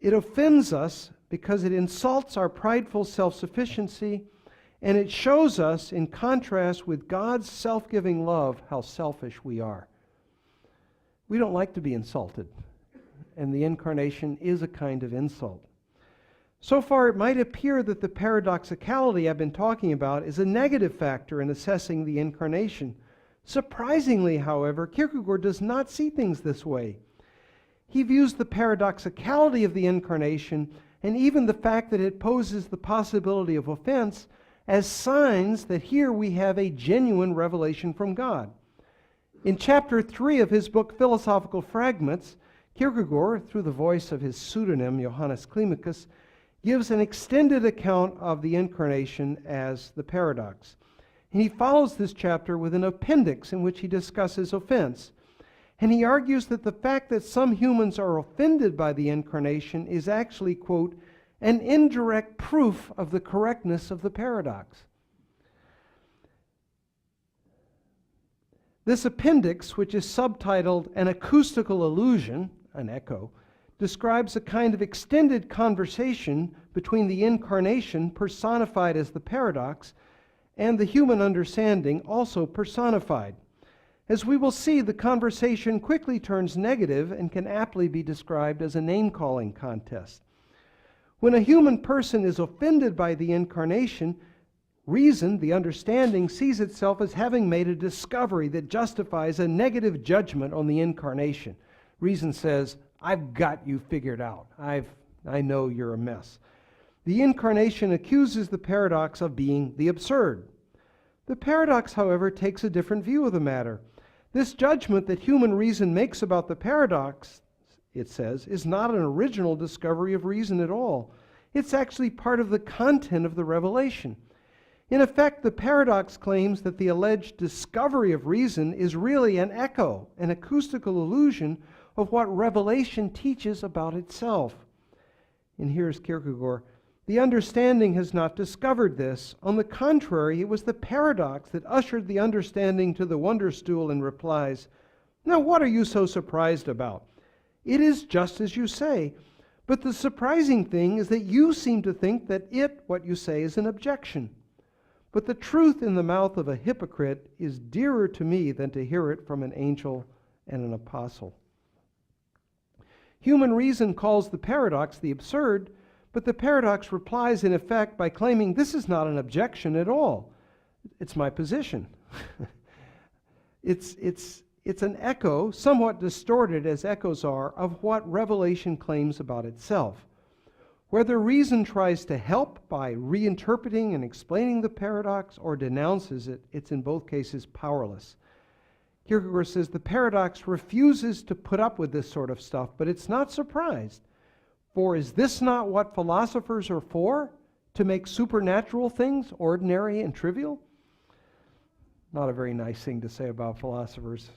It offends us because it insults our prideful self-sufficiency, and it shows us, in contrast with God's self-giving love, how selfish we are. We don't like to be insulted, and the incarnation is a kind of insult. So far, it might appear that the paradoxicality I've been talking about is a negative factor in assessing the incarnation. Surprisingly, however, Kierkegaard does not see things this way. He views the paradoxicality of the incarnation, and even the fact that it poses the possibility of offense, as signs that here we have a genuine revelation from God. In chapter 3 of his book Philosophical Fragments, Kierkegaard, through the voice of his pseudonym Johannes Climacus, gives an extended account of the incarnation as the paradox. And he follows this chapter with an appendix in which he discusses offense. And he argues that the fact that some humans are offended by the incarnation is actually, quote, an indirect proof of the correctness of the paradox. This appendix, which is subtitled An Acoustical Illusion, an echo, describes a kind of extended conversation between the incarnation, personified as the paradox, and the human understanding, also personified. As we will see, the conversation quickly turns negative and can aptly be described as a name-calling contest. When a human person is offended by the incarnation, reason, the understanding, sees itself as having made a discovery that justifies a negative judgment on the incarnation. Reason says, I've got you figured out. I know you're a mess. The incarnation accuses the paradox of being the absurd. The paradox, however, takes a different view of the matter. This judgment that human reason makes about the paradox, it says, is not an original discovery of reason at all. It's actually part of the content of the revelation. In effect, the paradox claims that the alleged discovery of reason is really an echo, an acoustical illusion of what revelation teaches about itself. And here's Kierkegaard. The understanding has not discovered this. On the contrary, it was the paradox that ushered the understanding to the wonder stool and replies, now what are you so surprised about? It is just as you say. But the surprising thing is that you seem to think that what you say, is an objection. But the truth in the mouth of a hypocrite is dearer to me than to hear it from an angel and an apostle. Human reason calls the paradox the absurd, but the paradox replies in effect by claiming this is not an objection at all. It's my position. It's it's an echo, somewhat distorted as echoes are, of what revelation claims about itself. Whether reason tries to help by reinterpreting and explaining the paradox or denounces it, it's in both cases powerless. Kierkegaard says the paradox refuses to put up with this sort of stuff, but it's not surprised. For is this not what philosophers are for? To make supernatural things ordinary and trivial? Not a very nice thing to say about philosophers.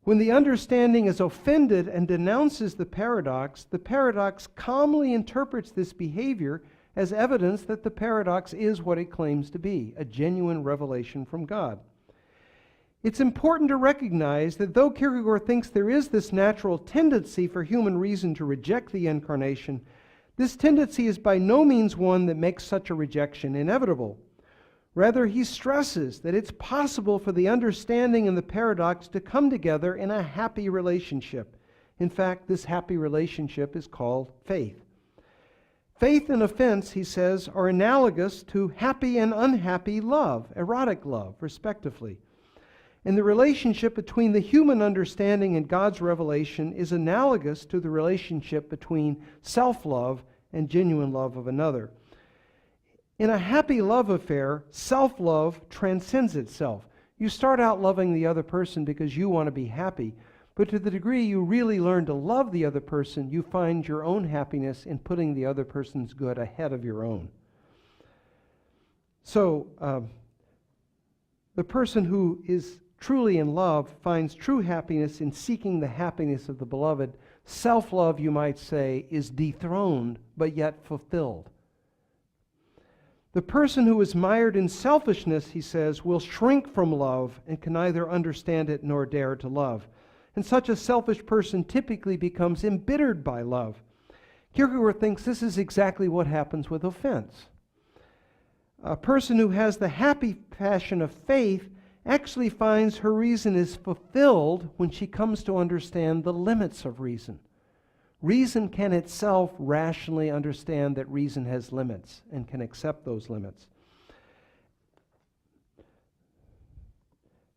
When the understanding is offended and denounces the paradox calmly interprets this behavior as evidence that the paradox is what it claims to be, a genuine revelation from God. It's important to recognize that though Kierkegaard thinks there is this natural tendency for human reason to reject the incarnation, this tendency is by no means one that makes such a rejection inevitable. Rather, he stresses that it's possible for the understanding and the paradox to come together in a happy relationship. In fact, this happy relationship is called faith. Faith and offense, he says, are analogous to happy and unhappy love, erotic love, respectively. And the relationship between the human understanding and God's revelation is analogous to the relationship between self-love and genuine love of another. In a happy love affair, self-love transcends itself. You start out loving the other person because you want to be happy, but to the degree you really learn to love the other person, you find your own happiness in putting the other person's good ahead of your own. So, the person who is truly in love finds true happiness in seeking the happiness of the beloved. Self-love, you might say, is dethroned, but yet fulfilled. The person who is mired in selfishness, he says, will shrink from love and can neither understand it nor dare to love. And such a selfish person typically becomes embittered by love. Kierkegaard thinks this is exactly what happens with offense. A person who has the happy passion of faith actually finds her reason is fulfilled when she comes to understand the limits of reason. Reason can itself rationally understand that reason has limits and can accept those limits.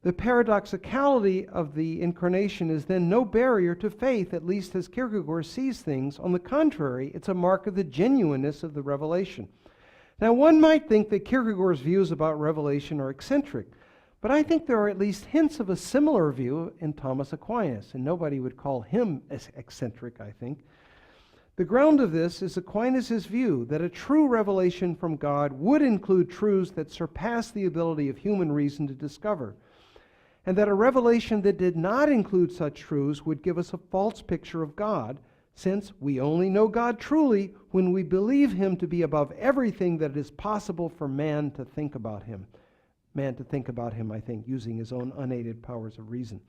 The paradoxicality of the incarnation is then no barrier to faith, at least as Kierkegaard sees things. On the contrary, it's a mark of the genuineness of the revelation. Now, one might think that Kierkegaard's views about revelation are eccentric, but I think there are at least hints of a similar view in Thomas Aquinas, and nobody would call him eccentric, I think. The ground of this is Aquinas' view that a true revelation from God would include truths that surpass the ability of human reason to discover, and that a revelation that did not include such truths would give us a false picture of God, since we only know God truly when we believe Him to be above everything that it is possible for man to think about Him. Man to think about Him, I think, using his own unaided powers of reason.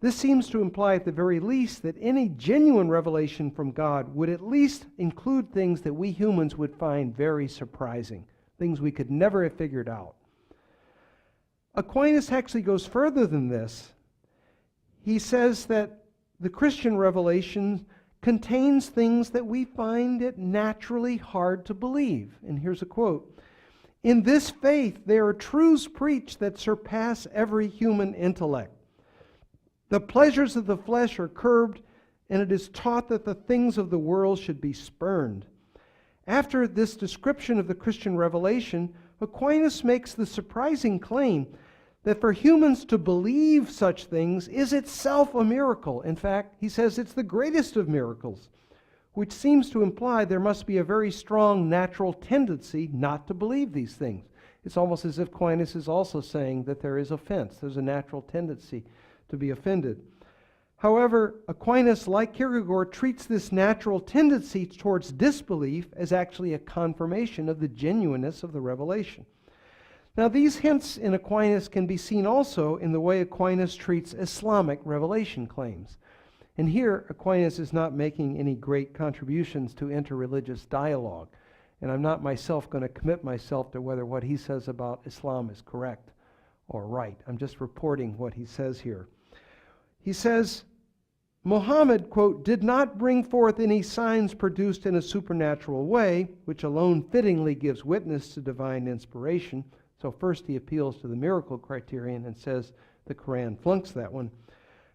This seems to imply at the very least that any genuine revelation from God would at least include things that we humans would find very surprising, things we could never have figured out. Aquinas actually goes further than this. He says that the Christian revelation contains things that we find it naturally hard to believe. And here's a quote. In this faith, there are truths preached that surpass every human intellect. The pleasures of the flesh are curbed, and it is taught that the things of the world should be spurned. After this description of the Christian revelation, Aquinas makes the surprising claim that for humans to believe such things is itself a miracle. In fact, he says it's the greatest of miracles, which seems to imply there must be a very strong natural tendency not to believe these things. It's almost as if Aquinas is also saying that there is offense. There's a natural tendency to be offended. However, Aquinas, like Kierkegaard, treats this natural tendency towards disbelief as actually a confirmation of the genuineness of the revelation. Now, these hints in Aquinas can be seen also in the way Aquinas treats Islamic revelation claims. And here, Aquinas is not making any great contributions to interreligious dialogue. And I'm not myself going to commit myself to whether what he says about Islam is correct or right. I'm just reporting what he says here. He says, Muhammad, quote, did not bring forth any signs produced in a supernatural way, which alone fittingly gives witness to divine inspiration. So first he appeals to the miracle criterion and says the Quran flunks that one.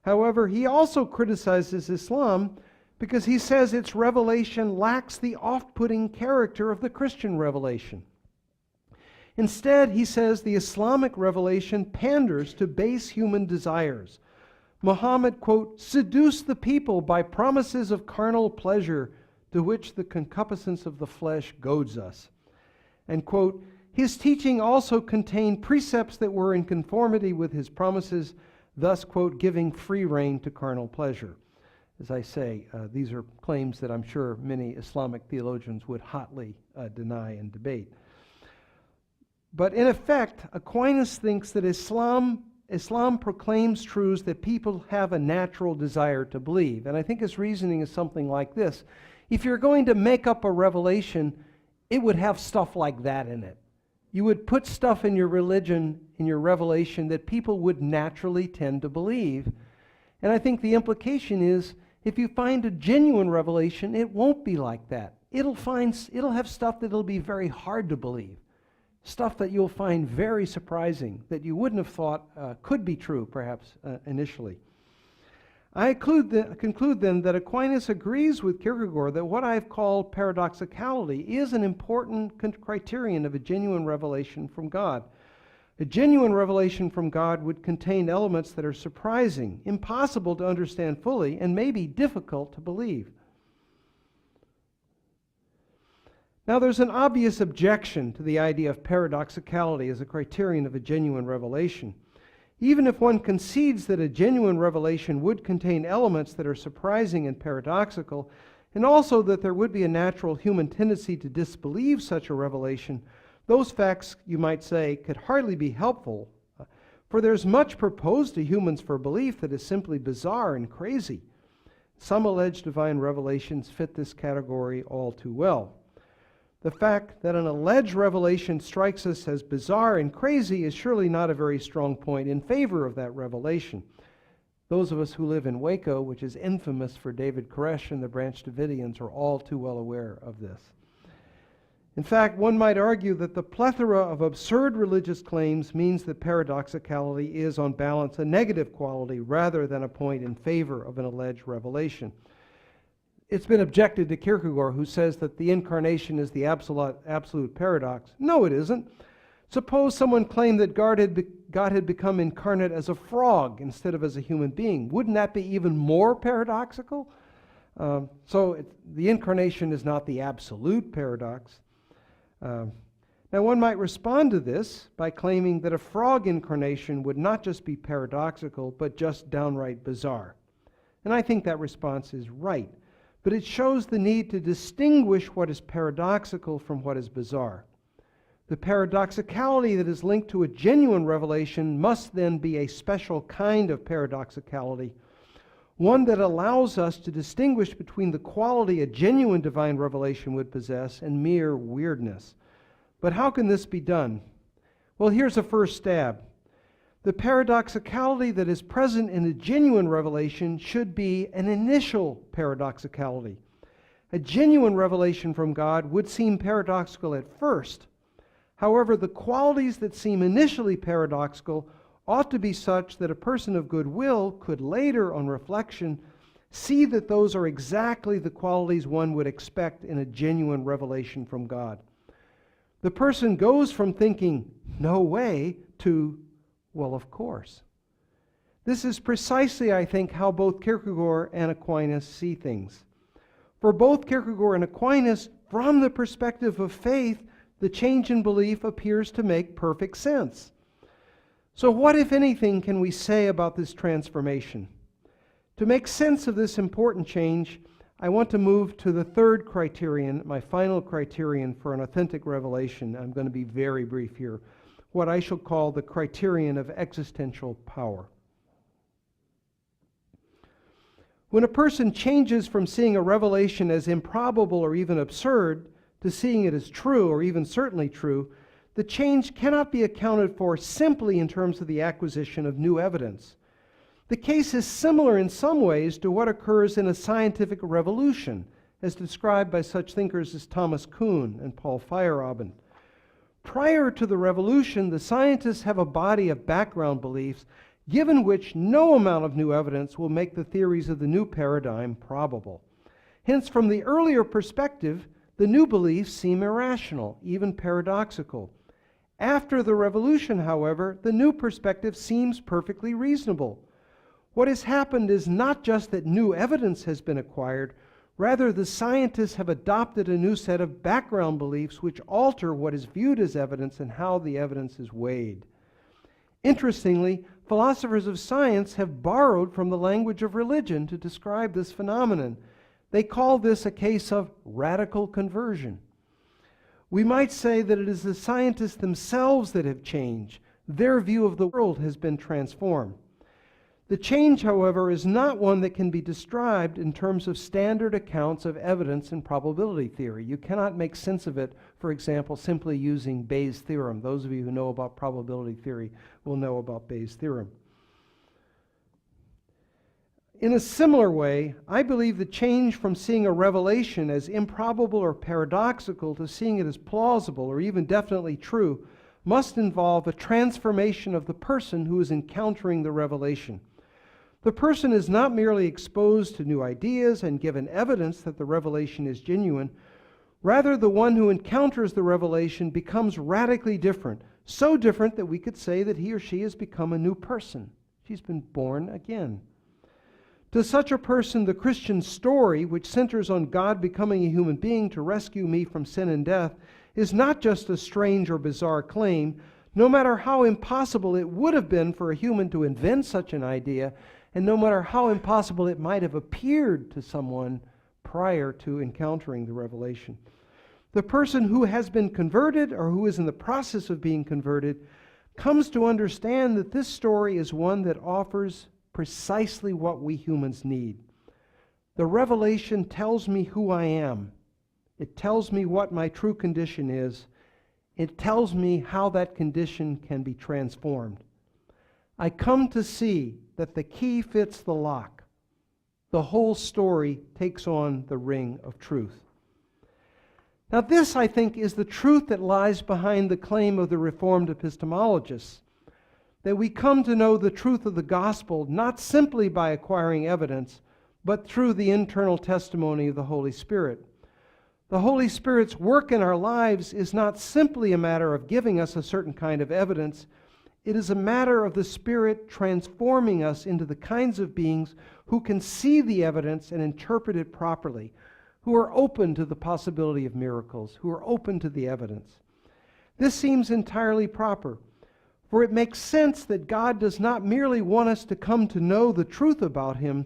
However, he also criticizes Islam because he says its revelation lacks the off-putting character of the Christian revelation. Instead, he says the Islamic revelation panders to base human desires. Muhammad, quote, seduced the people by promises of carnal pleasure to which the concupiscence of the flesh goads us. And, quote, his teaching also contained precepts that were in conformity with his promises, thus, quote, giving free rein to carnal pleasure. As I say, these are claims that I'm sure many Islamic theologians would hotly deny and debate. But in effect, Aquinas thinks that Islam proclaims truths that people have a natural desire to believe. And I think his reasoning is something like this. If you're going to make up a revelation, it would have stuff like that in it. You would put stuff in your religion, in your revelation, that people would naturally tend to believe. And I think the implication is, if you find a genuine revelation, it won't be like that. It'll have stuff that'll be very hard to believe. Stuff that you'll find very surprising, that you wouldn't have thought could be true, perhaps, initially. I conclude then that Aquinas agrees with Kierkegaard that what I've called paradoxicality is an important criterion of a genuine revelation from God. A genuine revelation from God would contain elements that are surprising, impossible to understand fully, and maybe difficult to believe. Now, there's an obvious objection to the idea of paradoxicality as a criterion of a genuine revelation. Even if one concedes that a genuine revelation would contain elements that are surprising and paradoxical, and also that there would be a natural human tendency to disbelieve such a revelation, those facts, you might say, could hardly be helpful, for there's much proposed to humans for belief that is simply bizarre and crazy. Some alleged divine revelations fit this category all too well. The fact that an alleged revelation strikes us as bizarre and crazy is surely not a very strong point in favor of that revelation. Those of us who live in Waco, which is infamous for David Koresh and the Branch Davidians, are all too well aware of this. In fact, one might argue that the plethora of absurd religious claims means that paradoxicality is, on balance, a negative quality rather than a point in favor of an alleged revelation. It's been objected to Kierkegaard, who says that the incarnation is the absolute paradox. No, it isn't. Suppose someone claimed that God had become incarnate as a frog instead of as a human being. Wouldn't that be even more paradoxical? The incarnation is not the absolute paradox. Now, one might respond to this by claiming that a frog incarnation would not just be paradoxical, but just downright bizarre. And I think that response is right. But it shows the need to distinguish what is paradoxical from what is bizarre. The paradoxicality that is linked to a genuine revelation must then be a special kind of paradoxicality, one that allows us to distinguish between the quality a genuine divine revelation would possess and mere weirdness. But how can this be done? Well, here's a first stab. The paradoxicality that is present in a genuine revelation should be an initial paradoxicality. A genuine revelation from God would seem paradoxical at first. However, the qualities that seem initially paradoxical ought to be such that a person of goodwill could later, on reflection, see that those are exactly the qualities one would expect in a genuine revelation from God. The person goes from thinking, no way, to, well, of course. This is precisely, I think, how both Kierkegaard and Aquinas see things. For both Kierkegaard and Aquinas, from the perspective of faith, the change in belief appears to make perfect sense. So what, if anything, can we say about this transformation? To make sense of this important change, I want to move to the third criterion, my final criterion for an authentic revelation. I'm going to be very brief here. What I shall call the criterion of existential power. When a person changes from seeing a revelation as improbable or even absurd to seeing it as true or even certainly true, the change cannot be accounted for simply in terms of the acquisition of new evidence. The case is similar in some ways to what occurs in a scientific revolution, as described by such thinkers as Thomas Kuhn and Paul Feyerabend. Prior to the revolution, the scientists have a body of background beliefs given which no amount of new evidence will make the theories of the new paradigm probable. Hence, from the earlier perspective, the new beliefs seem irrational, even paradoxical. After the revolution, however, the new perspective seems perfectly reasonable. What has happened is not just that new evidence has been acquired, rather the scientists have adopted a new set of background beliefs which alter what is viewed as evidence and how the evidence is weighed. Interestingly, philosophers of science have borrowed from the language of religion to describe this phenomenon. They call this a case of radical conversion. We might say that it is the scientists themselves that have changed. Their view of the world has been transformed. The change, however, is not one that can be described in terms of standard accounts of evidence in probability theory. You cannot make sense of it, for example, simply using Bayes' theorem. Those of you who know about probability theory will know about Bayes' theorem. In a similar way, I believe the change from seeing a revelation as improbable or paradoxical to seeing it as plausible or even definitely true must involve a transformation of the person who is encountering the revelation. The person is not merely exposed to new ideas and given evidence that the revelation is genuine. Rather, the one who encounters the revelation becomes radically different, so different that we could say that he or she has become a new person. She's been born again. To such a person, the Christian story, which centers on God becoming a human being to rescue me from sin and death, is not just a strange or bizarre claim, no matter how impossible it would have been for a human to invent such an idea, and no matter how impossible it might have appeared to someone prior to encountering the revelation. The person who has been converted or who is in the process of being converted comes to understand that this story is one that offers precisely what we humans need. The revelation tells me who I am. It tells me what my true condition is. It tells me how that condition can be transformed. I come to see that the key fits the lock. The whole story takes on the ring of truth. Now this, I think, is the truth that lies behind the claim of the Reformed epistemologists, that we come to know the truth of the gospel not simply by acquiring evidence, but through the internal testimony of the Holy Spirit. The Holy Spirit's work in our lives is not simply a matter of giving us a certain kind of evidence. It is a matter of the Spirit transforming us into the kinds of beings who can see the evidence and interpret it properly, who are open to the possibility of miracles, who are open to the evidence. This seems entirely proper, for it makes sense that God does not merely want us to come to know the truth about Him.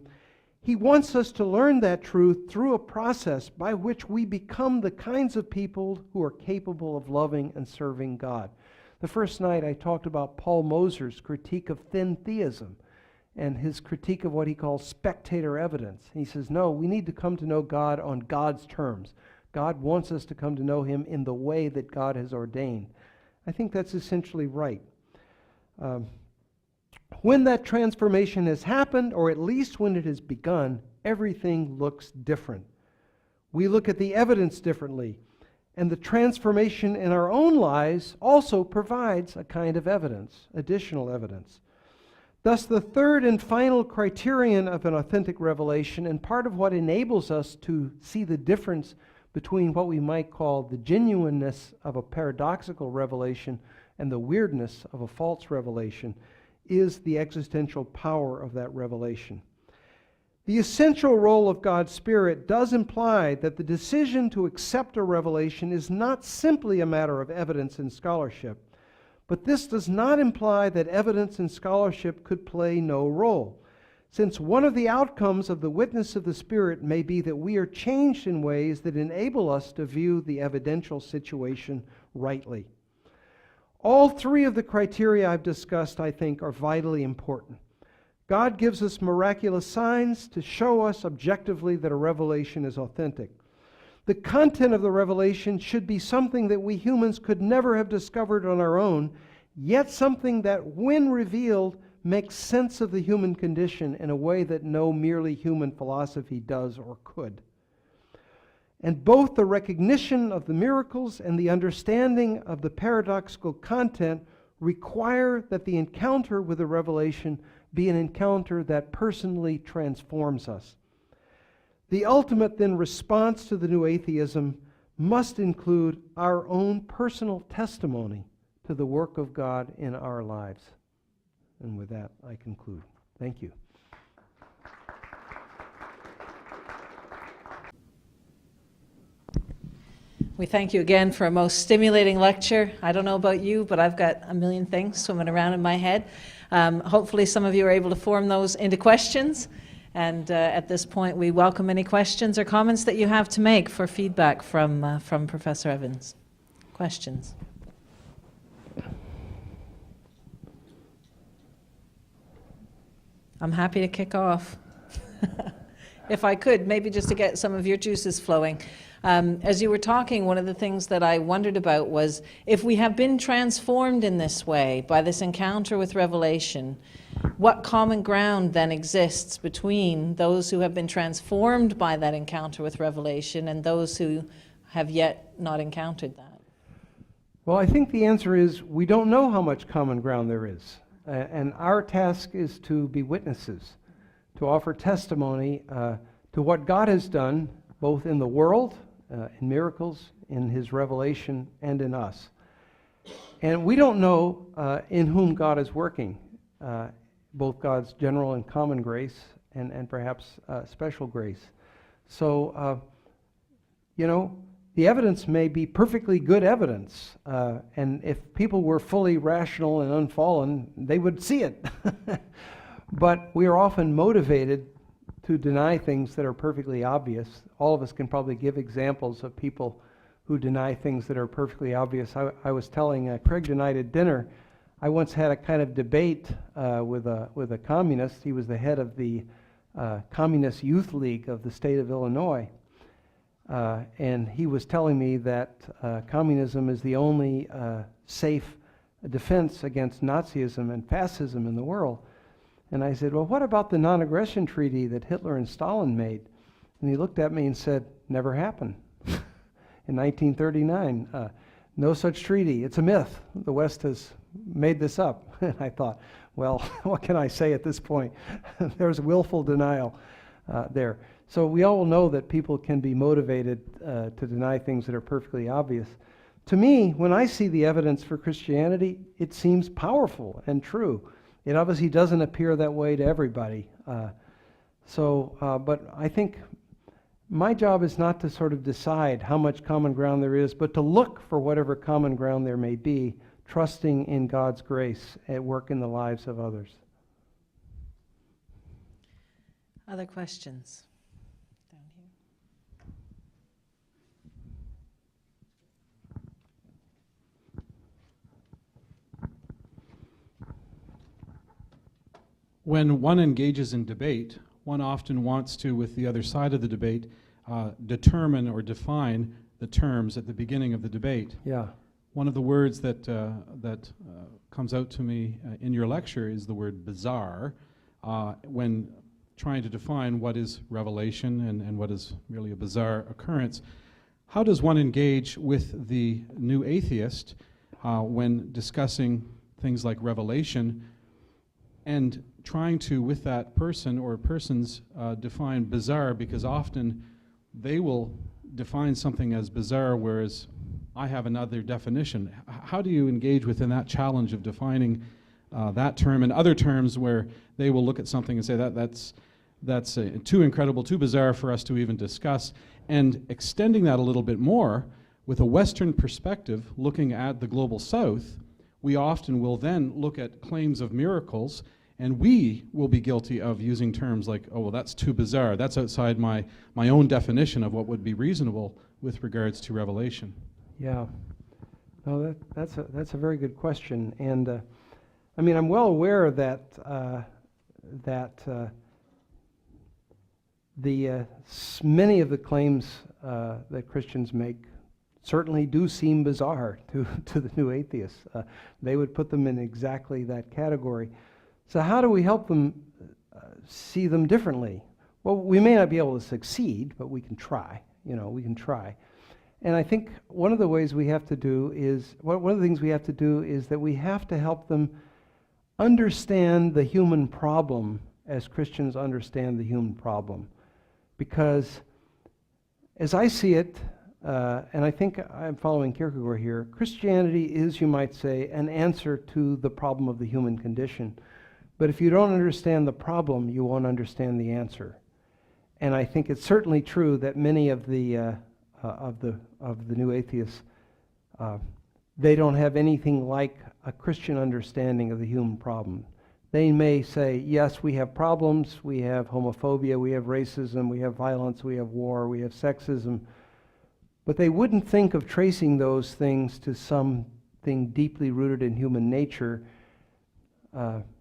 He wants us to learn that truth through a process by which we become the kinds of people who are capable of loving and serving God. The first night I talked about Paul Moser's critique of thin theism and his critique of what he calls spectator evidence. He says, no, we need to come to know God on God's terms. God wants us to come to know Him in the way that God has ordained. I think that's essentially right. When that transformation has happened, or at least when it has begun, everything looks different. We look at the evidence differently, and the transformation in our own lives also provides a kind of evidence, additional evidence. Thus, the third and final criterion of an authentic revelation, and part of what enables us to see the difference between what we might call the genuineness of a paradoxical revelation and the weirdness of a false revelation, is the existential power of that revelation. The essential role of God's Spirit does imply that the decision to accept a revelation is not simply a matter of evidence and scholarship, but this does not imply that evidence and scholarship could play no role, since one of the outcomes of the witness of the Spirit may be that we are changed in ways that enable us to view the evidential situation rightly. All three of the criteria I've discussed, I think, are vitally important. God gives us miraculous signs to show us objectively that a revelation is authentic. The content of the revelation should be something that we humans could never have discovered on our own, yet something that, when revealed, makes sense of the human condition in a way that no merely human philosophy does or could. And both the recognition of the miracles and the understanding of the paradoxical content require that the encounter with the revelation be an encounter that personally transforms us. The ultimate, then, response to the new atheism must include our own personal testimony to the work of God in our lives. And with that, I conclude. Thank you. We thank you again for a most stimulating lecture. I don't know about you, but I've got a million things swimming around in my head. Hopefully some of you are able to form those into questions. And at this point, we welcome any questions or comments that you have to make for feedback from Professor Evans. Questions? I'm happy to kick off. If I could, maybe just to get some of your juices flowing. As you were talking, one of the things that I wondered about was, if we have been transformed in this way by this encounter with revelation, what common ground then exists between those who have been transformed by that encounter with revelation and those who have yet not encountered that? Well, I think the answer is we don't know how much common ground there is. And our task is to be witnesses, to offer testimony to what God has done, both in the world, in miracles, in His revelation, and in us. And we don't know in whom God is working, both God's general and common grace, and perhaps special grace. So, the evidence may be perfectly good evidence, and if people were fully rational and unfallen, they would see it. But we are often motivated to deny things that are perfectly obvious. All of us can probably give examples of people who deny things that are perfectly obvious. I was telling Craig tonight at dinner, I once had a kind of debate with a communist. He was the head of the Communist Youth League of the state of Illinois. And he was telling me that communism is the only safe defense against Nazism and fascism in the world. And I said, well, what about the non-aggression treaty that Hitler and Stalin made? And he looked at me and said, never happened. In 1939, no such treaty. It's a myth. The West has made this up. And I thought, well, what can I say at this point? There's willful denial there. So we all know that people can be motivated to deny things that are perfectly obvious. To me, when I see the evidence for Christianity, it seems powerful and true. It obviously doesn't appear that way to everybody. But I think my job is not to sort of decide how much common ground there is, but to look for whatever common ground there may be, trusting in God's grace at work in the lives of others. Other questions? Down here. When one engages in debate, one often wants to, with the other side of the debate, determine or define the terms at the beginning of the debate. Yeah. One of the words that comes out to me in your lecture is the word bizarre, when trying to define what is revelation and what is merely a bizarre occurrence. How does one engage with the new atheist when discussing things like revelation and trying to, with that person or persons, define bizarre, because often they will define something as bizarre, whereas I have another definition. How do you engage within that challenge of defining that term and other terms where they will look at something and say that's too incredible, too bizarre for us to even discuss, and extending that a little bit more with a Western perspective, looking at the global South, we often will then look at claims of miracles, and we will be guilty of using terms like, oh, well, that's too bizarre. That's outside my own definition of what would be reasonable with regards to revelation. Yeah. No, that's a very good question. And I mean, I'm well aware that many of the claims that Christians make certainly do seem bizarre to the new atheists. They would put them in exactly that category. So how do we help them see them differently? Well, we may not be able to succeed, but we can try. We can try. And I think one of the things we have to do is that we have to help them understand the human problem as Christians understand the human problem. Because as I see it, and I think I'm following Kierkegaard here, Christianity is, you might say, an answer to the problem of the human condition. But if you don't understand the problem, you won't understand the answer. And I think it's certainly true that many of the new atheists, they don't have anything like a Christian understanding of the human problem. They may say, yes, we have problems, we have homophobia, we have racism, we have violence, we have war, we have sexism, but they wouldn't think of tracing those things to something deeply rooted in human nature.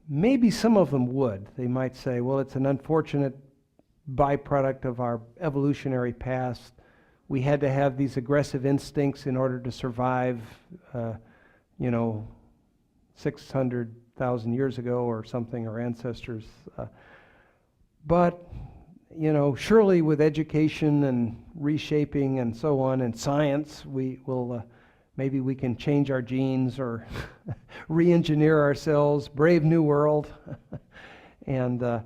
Maybe some of them would. They might say, well, it's an unfortunate byproduct of our evolutionary past. We had to have these aggressive instincts in order to survive, 600,000 years ago or something, our ancestors. But surely with education and reshaping and so on and science, we will maybe we can change our genes or re-engineer ourselves, brave new world. And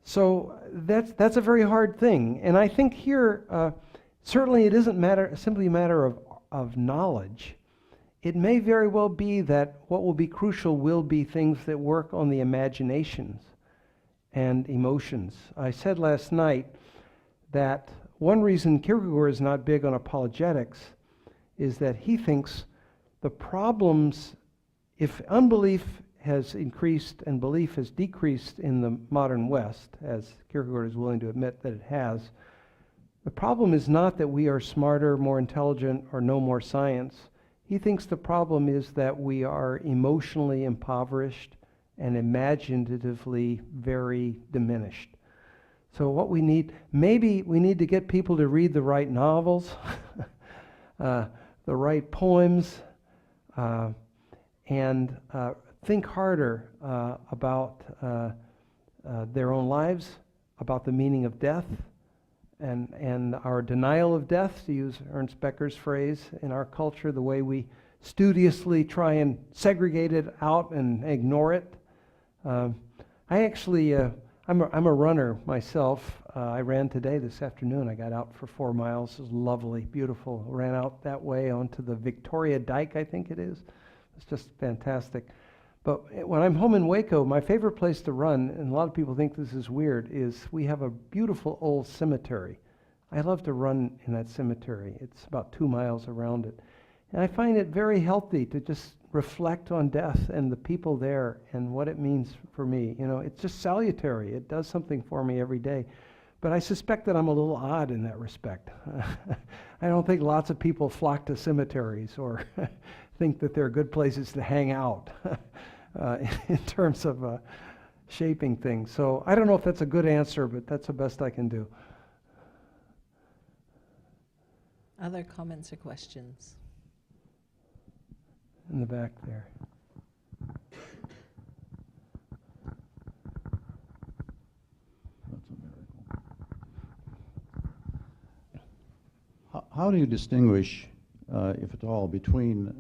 so that's a very hard thing. And I think here, certainly it isn't simply a matter of knowledge. It may very well be that what will be crucial will be things that work on the imaginations and emotions. I said last night that one reason Kierkegaard is not big on apologetics is that he thinks the problems, if unbelief has increased and belief has decreased in the modern West, as Kierkegaard is willing to admit that it has, the problem is not that we are smarter, more intelligent, or know more science. He thinks the problem is that we are emotionally impoverished and imaginatively very diminished. So what we need, maybe we need to get people to read the right novels, the right poems, and think harder about their own lives, about the meaning of death, and our denial of death, to use Ernst Becker's phrase in our culture, the way we studiously try and segregate it out and ignore it. I actually, I'm a runner myself. I ran today this afternoon. I got out for 4 miles. It was lovely, beautiful. Ran out that way onto the Victoria Dike, I think it is. It's just fantastic. But when I'm home in Waco, my favorite place to run, and a lot of people think this is weird, is we have a beautiful old cemetery. I love to run in that cemetery. It's about 2 miles around it. And I find it very healthy to just reflect on death and the people there and what it means for me. It's just salutary. It does something for me every day. But I suspect that I'm a little odd in that respect. I don't think lots of people flock to cemeteries or think that they're good places to hang out in terms of shaping things. So I don't know if that's a good answer, but that's the best I can do. Other comments or questions? In the back there. How do you distinguish, if at all, between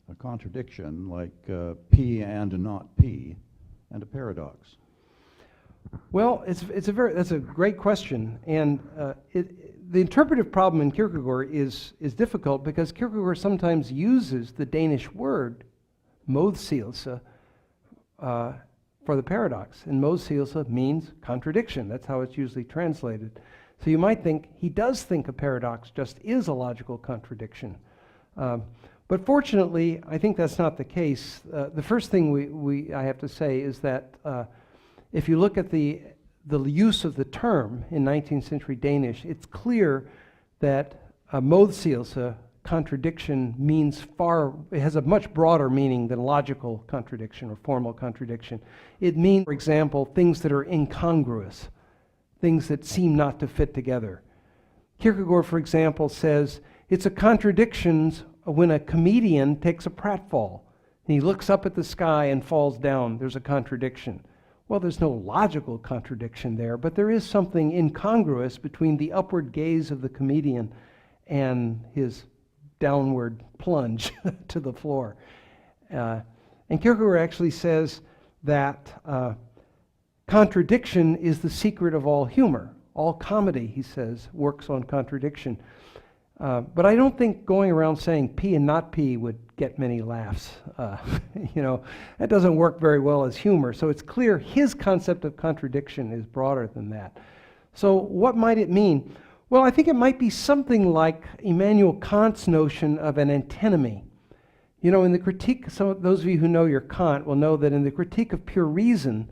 a contradiction like P and not P and a paradox? Well, that's a great question, and the interpretive problem in Kierkegaard is difficult because Kierkegaard sometimes uses the Danish word modsigelse for the paradox, and modsigelse means contradiction. That's how it's usually translated. So you might think he does think a paradox just is a logical contradiction. But fortunately, I think that's not the case. The first thing I have to say is that if you look at the use of the term in 19th century Danish, it's clear that modsigelse, contradiction, it has a much broader meaning than logical contradiction or formal contradiction. It means, for example, things that are incongruous, things that seem not to fit together. Kierkegaard, for example, says it's a contradiction when a comedian takes a pratfall. And he looks up at the sky and falls down. There's a contradiction. Well, there's no logical contradiction there, but there is something incongruous between the upward gaze of the comedian and his downward plunge to the floor. And Kierkegaard actually says that contradiction is the secret of all humor. All comedy, he says, works on contradiction. But I don't think going around saying P and not P would get many laughs. That doesn't work very well as humor. So it's clear his concept of contradiction is broader than that. So what might it mean? Well, I think it might be something like Immanuel Kant's notion of an antinomy. In the critique, those of you who know your Kant will know that in the Critique of Pure Reason,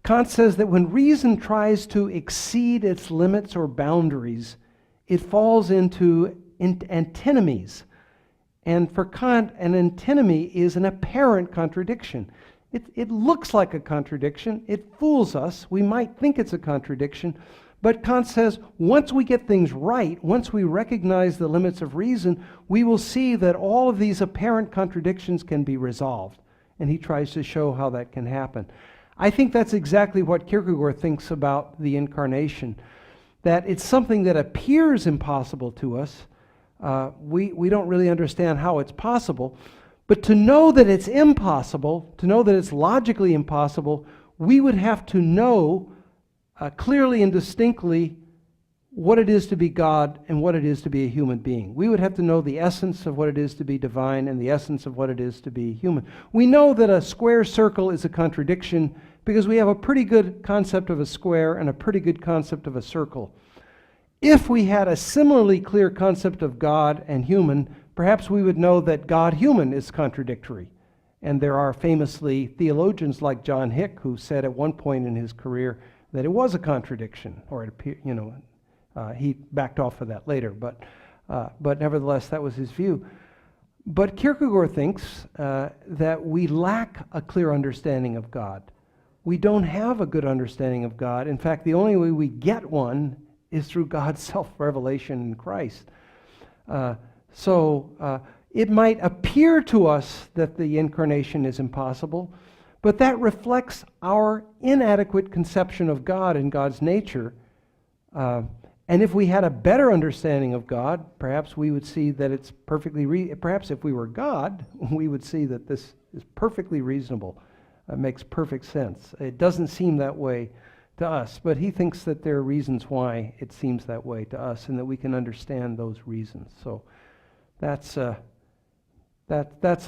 Kant says that when reason tries to exceed its limits or boundaries, it falls into antinomies. And for Kant, an antinomy is an apparent contradiction. It looks like a contradiction. It fools us. We might think it's a contradiction. But Kant says, once we get things right, once we recognize the limits of reason, we will see that all of these apparent contradictions can be resolved. And he tries to show how that can happen. I think that's exactly what Kierkegaard thinks about the incarnation, that it's something that appears impossible to us. We don't really understand how it's possible. But to know that it's impossible, to know that it's logically impossible, we would have to know clearly and distinctly what it is to be God and what it is to be a human being. We would have to know the essence of what it is to be divine and the essence of what it is to be human. We know that a square circle is a contradiction because we have a pretty good concept of a square and a pretty good concept of a circle. If we had a similarly clear concept of God and human, perhaps we would know that God-human is contradictory. And there are famously theologians like John Hick who said at one point in his career that it was a contradiction, or it appeared, he backed off of that later, but nevertheless, that was his view. But Kierkegaard thinks that we lack a clear understanding of God. We don't have a good understanding of God. In fact, the only way we get one is through God's self-revelation in Christ. So it might appear to us that the incarnation is impossible, but that reflects our inadequate conception of God and God's nature. And if we had a better understanding of God, perhaps we would see that it's perfectly perhaps if we were God, we would see that this is perfectly reasonable. It makes perfect sense. It doesn't seem that way to us, but he thinks that there are reasons why it seems that way to us and that we can understand those reasons. So that's the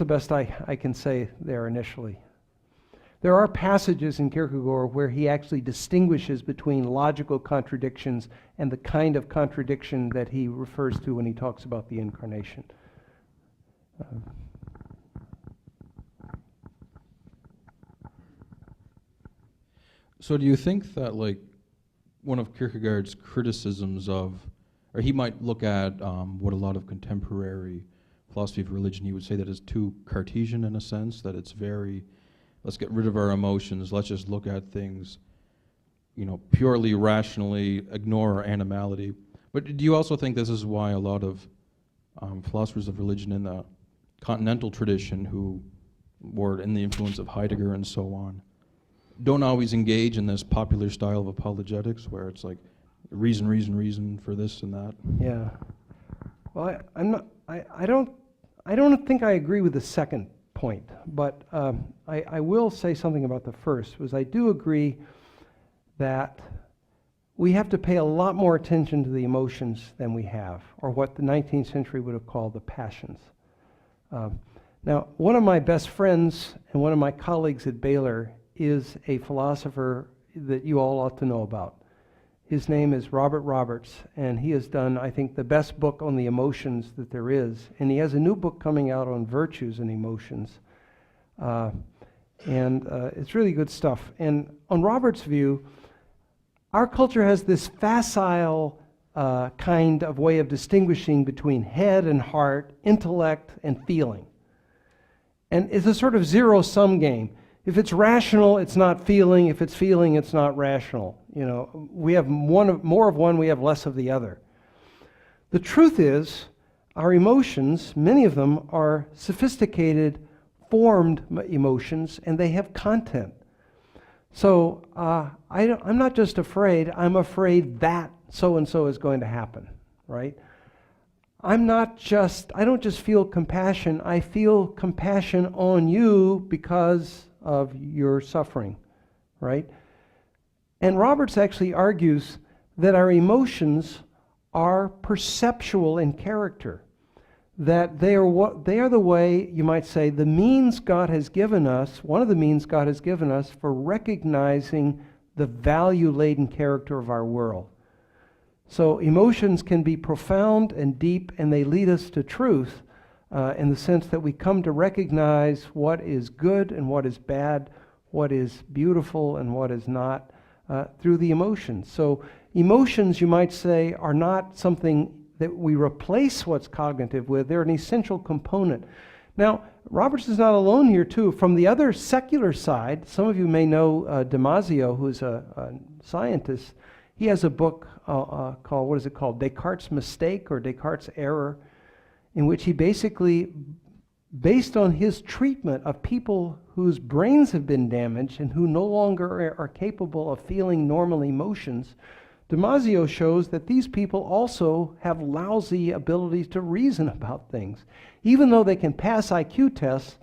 best I can say there initially. There are passages in Kierkegaard where he actually distinguishes between logical contradictions and the kind of contradiction that he refers to when he talks about the incarnation. So do you think that, like, one of Kierkegaard's criticisms of, or he might look at what a lot of contemporary philosophy of religion, he would say that is too Cartesian in a sense, that it's very, let's get rid of our emotions, let's just look at things, purely rationally, ignore our animality. But do you also think this is why a lot of philosophers of religion in the continental tradition who were in the influence of Heidegger and so on, don't always engage in this popular style of apologetics where it's like reason for this and that? Yeah. Well, I don't think I agree with the second point, but I will say something about the first, was I do agree that we have to pay a lot more attention to the emotions than we have, or what the 19th century would have called the passions. Now, one of my best friends and one of my colleagues at Baylor is a philosopher that you all ought to know about. His name is Robert Roberts, and he has done, I think, the best book on the emotions that there is. And he has a new book coming out on virtues and emotions. It's really good stuff. And on Roberts' view, our culture has this facile kind of way of distinguishing between head and heart, intellect and feeling. And it's a sort of zero-sum game. If it's rational, it's not feeling. If it's feeling, it's not rational. We have more of one, we have less of the other. The truth is, our emotions, many of them are sophisticated, formed emotions, and they have content. So I'm not just afraid, I'm afraid that so-and-so is going to happen, right? I don't just feel compassion, I feel compassion on you because of your suffering, right? And Roberts actually argues that our emotions are perceptual in character, that they are the way, you might say, the means God has given us, one of the means God has given us for recognizing the value-laden character of our world. So emotions can be profound and deep, and they lead us to truth in the sense that we come to recognize what is good and what is bad, what is beautiful and what is not, through the emotions. So emotions, you might say, are not something that we replace what's cognitive with. They're an essential component. Now, Roberts is not alone here, too. From the other secular side, some of you may know Damasio, who's a scientist. He has a book called, what is it called? Descartes' Mistake or Descartes' Error, in which he basically, based on his treatment of people whose brains have been damaged and who no longer are capable of feeling normal emotions, Damasio shows that these people also have lousy abilities to reason about things. Even though they can pass IQ tests,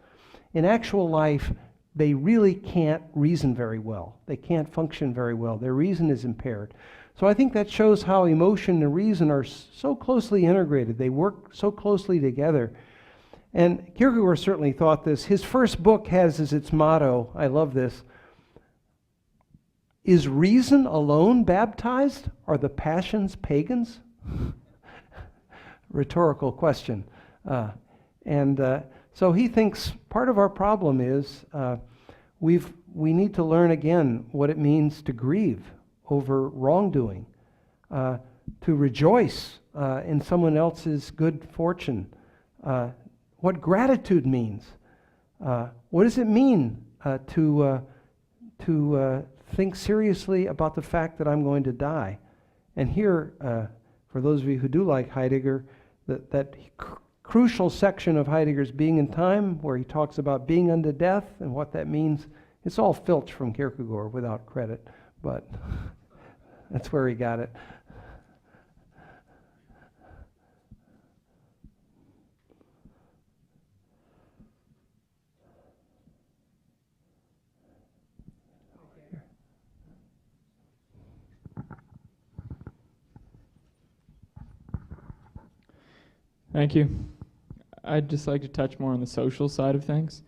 in actual life, they really can't reason very well. They can't function very well. Their reason is impaired. So I think that shows how emotion and reason are so closely integrated. They work so closely together. And Kierkegaard certainly thought this. His first book has as its motto, I love this, "Is reason alone baptized? Are the passions pagans?" Rhetorical question. So he thinks part of our problem is we need to learn again what it means to grieve over wrongdoing, to rejoice in someone else's good fortune, what gratitude means. What does it mean to think seriously about the fact that I'm going to die? And here, for those of you who do like Heidegger, that crucial section of Heidegger's Being and Time, where he talks about being unto death and what that means, it's all filched from Kierkegaard without credit, but that's where he got it. Thank you. I'd just like to touch more on the social side of things.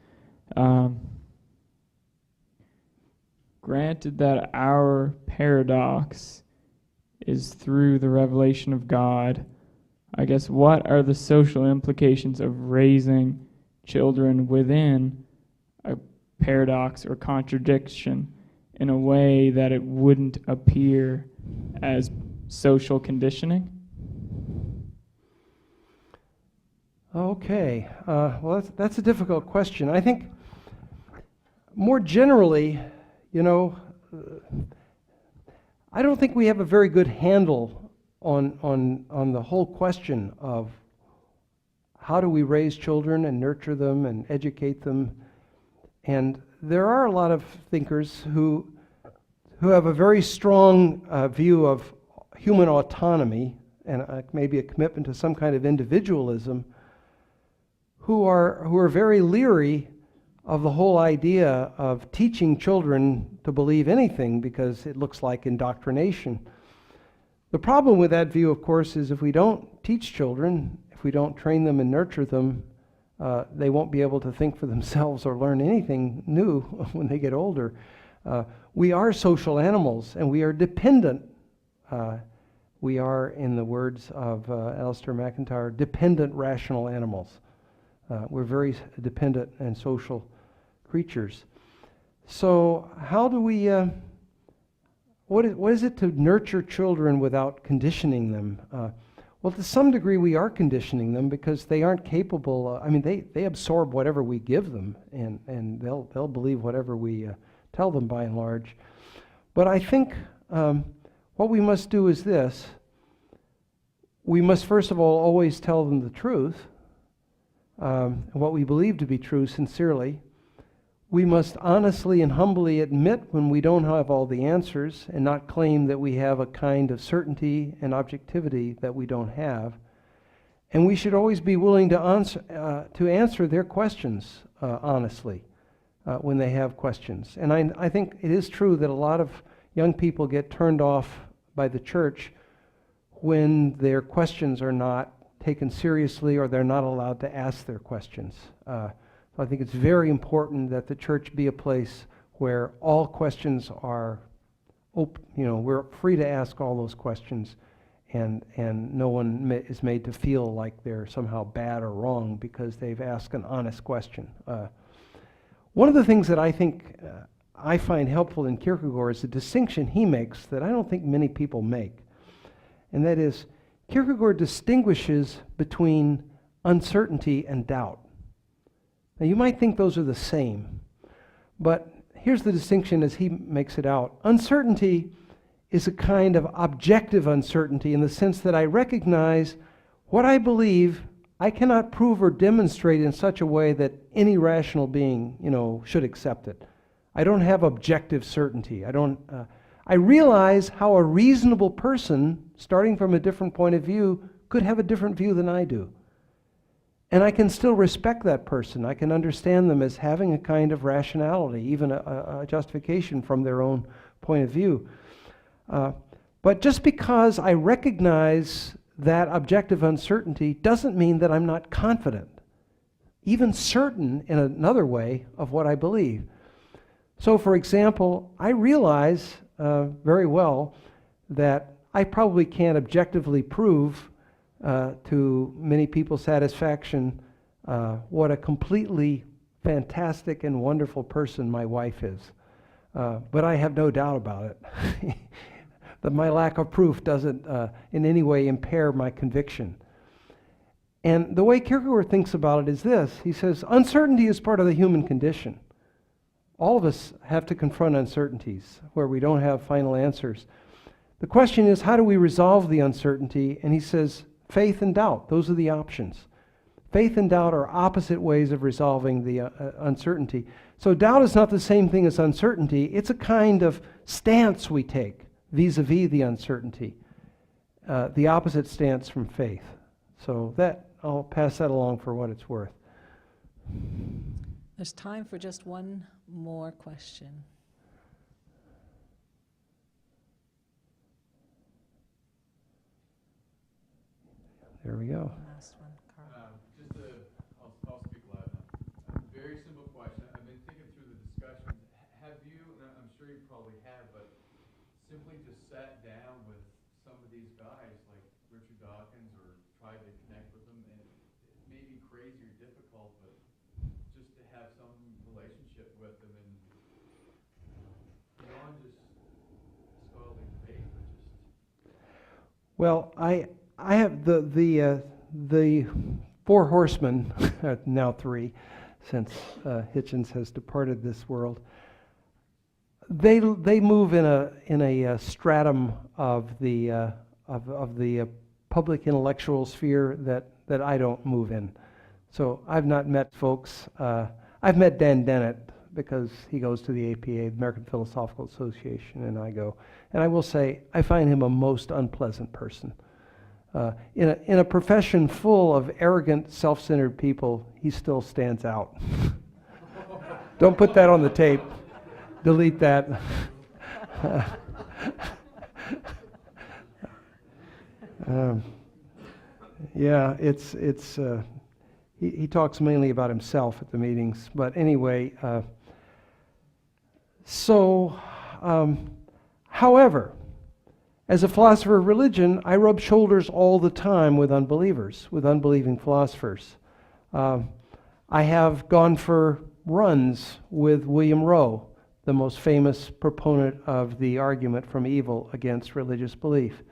Granted that our paradox is through the revelation of God, I guess what are the social implications of raising children within a paradox or contradiction in a way that it wouldn't appear as social conditioning? Okay, well, that's a difficult question. I think more generally, I don't think we have a very good handle on the whole question of how do we raise children and nurture them and educate them. And there are a lot of thinkers who have a very strong view of human autonomy and maybe a commitment to some kind of individualism, who are very leery of the whole idea of teaching children to believe anything because it looks like indoctrination. The problem with that view, of course, is if we don't teach children, if we don't train them and nurture them, they won't be able to think for themselves or learn anything new when they get older. We are social animals, and we are dependent. We are, in the words of Alistair McIntyre, dependent rational animals. We're very dependent and social creatures. So how do we, what is it to nurture children without conditioning them? Well, to some degree we are conditioning them because they aren't capable, they absorb whatever we give them and they'll believe whatever we tell them by and large. But I think what we must do is this. We must first of all always tell them the truth, what we believe to be true sincerely. We must honestly and humbly admit when we don't have all the answers and not claim that we have a kind of certainty and objectivity that we don't have. And we should always be willing to answer their questions honestly when they have questions. And I think it is true that a lot of young people get turned off by the church when their questions are not taken seriously or they're not allowed to ask their questions. So I think it's very important that the church be a place where all questions are open. We're free to ask all those questions, and no one is made to feel like they're somehow bad or wrong because they've asked an honest question. One of the things that I think I find helpful in Kierkegaard is the distinction he makes that I don't think many people make. And that is, Kierkegaard distinguishes between uncertainty and doubt. Now you might think those are the same, but here's the distinction as he makes it out. Uncertainty is a kind of objective uncertainty in the sense that I recognize what I believe I cannot prove or demonstrate in such a way that any rational being, should accept it. I don't have objective certainty. I realize how a reasonable person, starting from a different point of view, could have a different view than I do. And I can still respect that person. I can understand them as having a kind of rationality, even a justification from their own point of view. But just because I recognize that objective uncertainty doesn't mean that I'm not confident, even certain in another way of what I believe. So, for example, I realize very well that I probably can't objectively prove to many people's satisfaction what a completely fantastic and wonderful person my wife is. But I have no doubt about it. That my lack of proof doesn't in any way impair my conviction. And the way Kierkegaard thinks about it is this. He says, uncertainty is part of the human condition. All of us have to confront uncertainties where we don't have final answers. The question is, how do we resolve the uncertainty? And he says, faith and doubt, those are the options. Faith and doubt are opposite ways of resolving the uncertainty. So doubt is not the same thing as uncertainty. It's a kind of stance we take vis-a-vis the uncertainty, the opposite stance from faith. So that, I'll pass that along for what it's worth. There's time for just one more question. There we go. Last one, Carl. I'll speak loud now. Very simple question. I've been thinking through the discussions. Have you, and I'm sure you probably have, but simply just sat down with some of these guys like Richard Dawkins or tried to connect with them, and it may be crazy or difficult, but just to have some relationship with them and beyond just scholarly faith, but just... Well, I have the four horsemen, now three, since Hitchens has departed this world. They move in a stratum of the public intellectual sphere that I don't move in. So I've not met folks. I've met Dan Dennett because he goes to the APA, the American Philosophical Association, and I go. And I will say, I find him a most unpleasant person. In a profession full of arrogant, self-centered people, he still stands out. Don't put that on the tape. Delete that. Yeah, he talks mainly about himself at the meetings. But anyway, however, as a philosopher of religion, I rub shoulders all the time with unbelievers, with unbelieving philosophers. I have gone for runs with William Rowe, the most famous proponent of the argument from evil against religious belief.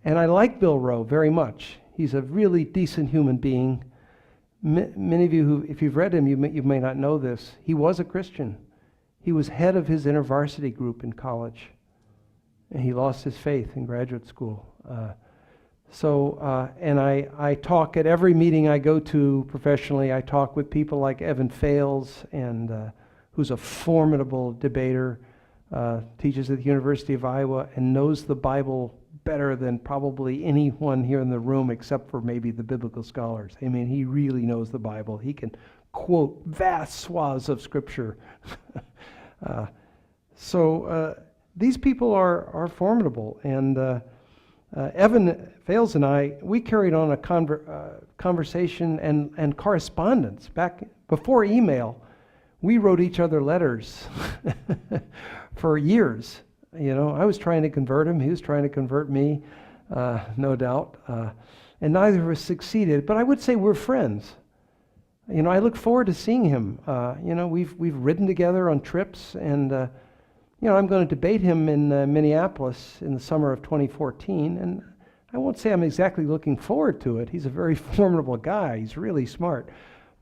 And I like Bill Rowe very much. He's a really decent human being. Many of you, if you've read him, you may not know this. He was a Christian. He was head of his InterVarsity group in college. And he lost his faith in graduate school. And I talk at every meeting I go to professionally. I talk with people like Evan Fales, and who's a formidable debater, teaches at the University of Iowa, and knows the Bible better than probably anyone here in the room except for maybe the biblical scholars. I mean, he really knows the Bible. He can quote vast swaths of Scripture. So these people are formidable. And Evan Fales and I, we carried on a conversation and correspondence. Back before email, we wrote each other letters for years. You know, I was trying to convert him. He was trying to convert me, no doubt. And neither of us succeeded. But I would say we're friends. You know, I look forward to seeing him. You know, we've ridden together on trips, and you know, I'm going to debate him in Minneapolis in the summer of 2014. And I won't say I'm exactly looking forward to it. He's a very formidable guy. He's really smart.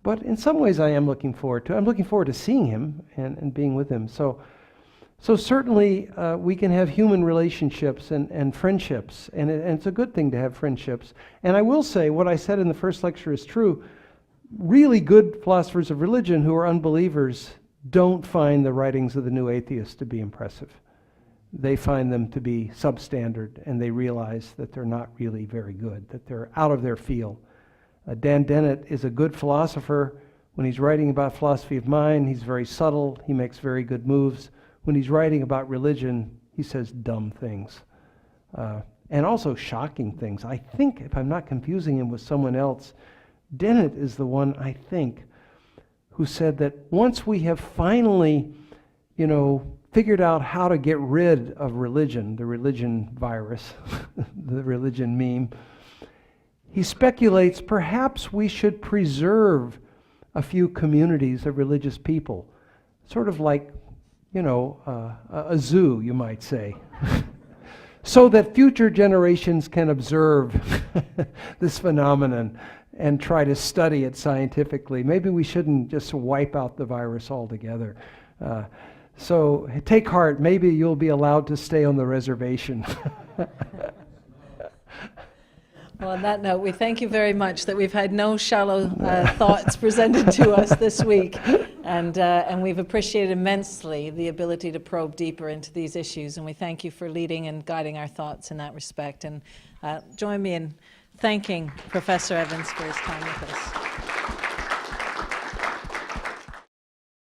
But in some ways, I am looking forward to it. I'm looking forward to seeing him and being with him. So certainly we can have human relationships and friendships, and it's a good thing to have friendships. And I will say what I said in the first lecture is true. Really good philosophers of religion who are unbelievers don't find the writings of the new atheists to be impressive. They find them to be substandard, and they realize that they're not really very good, that they're out of their field. Dan Dennett is a good philosopher. When he's writing about philosophy of mind, he's very subtle. He makes very good moves. When he's writing about religion, he says dumb things. And also shocking things. I think, if I'm not confusing him with someone else, Dennett is the one, I think, who said that once we have finally, you know, figured out how to get rid of religion, the religion virus, the religion meme, he speculates perhaps we should preserve a few communities of religious people, sort of like, you know, a zoo, you might say, so that future generations can observe this phenomenon and try to study it scientifically. Maybe we shouldn't just wipe out the virus altogether. So take heart, maybe you'll be allowed to stay on the reservation. Well, on that note, we thank you very much that we've had no shallow thoughts presented to us this week, and we've appreciated immensely the ability to probe deeper into these issues, and we thank you for leading and guiding our thoughts in that respect. And join me in thanking Professor Evans for his time with us.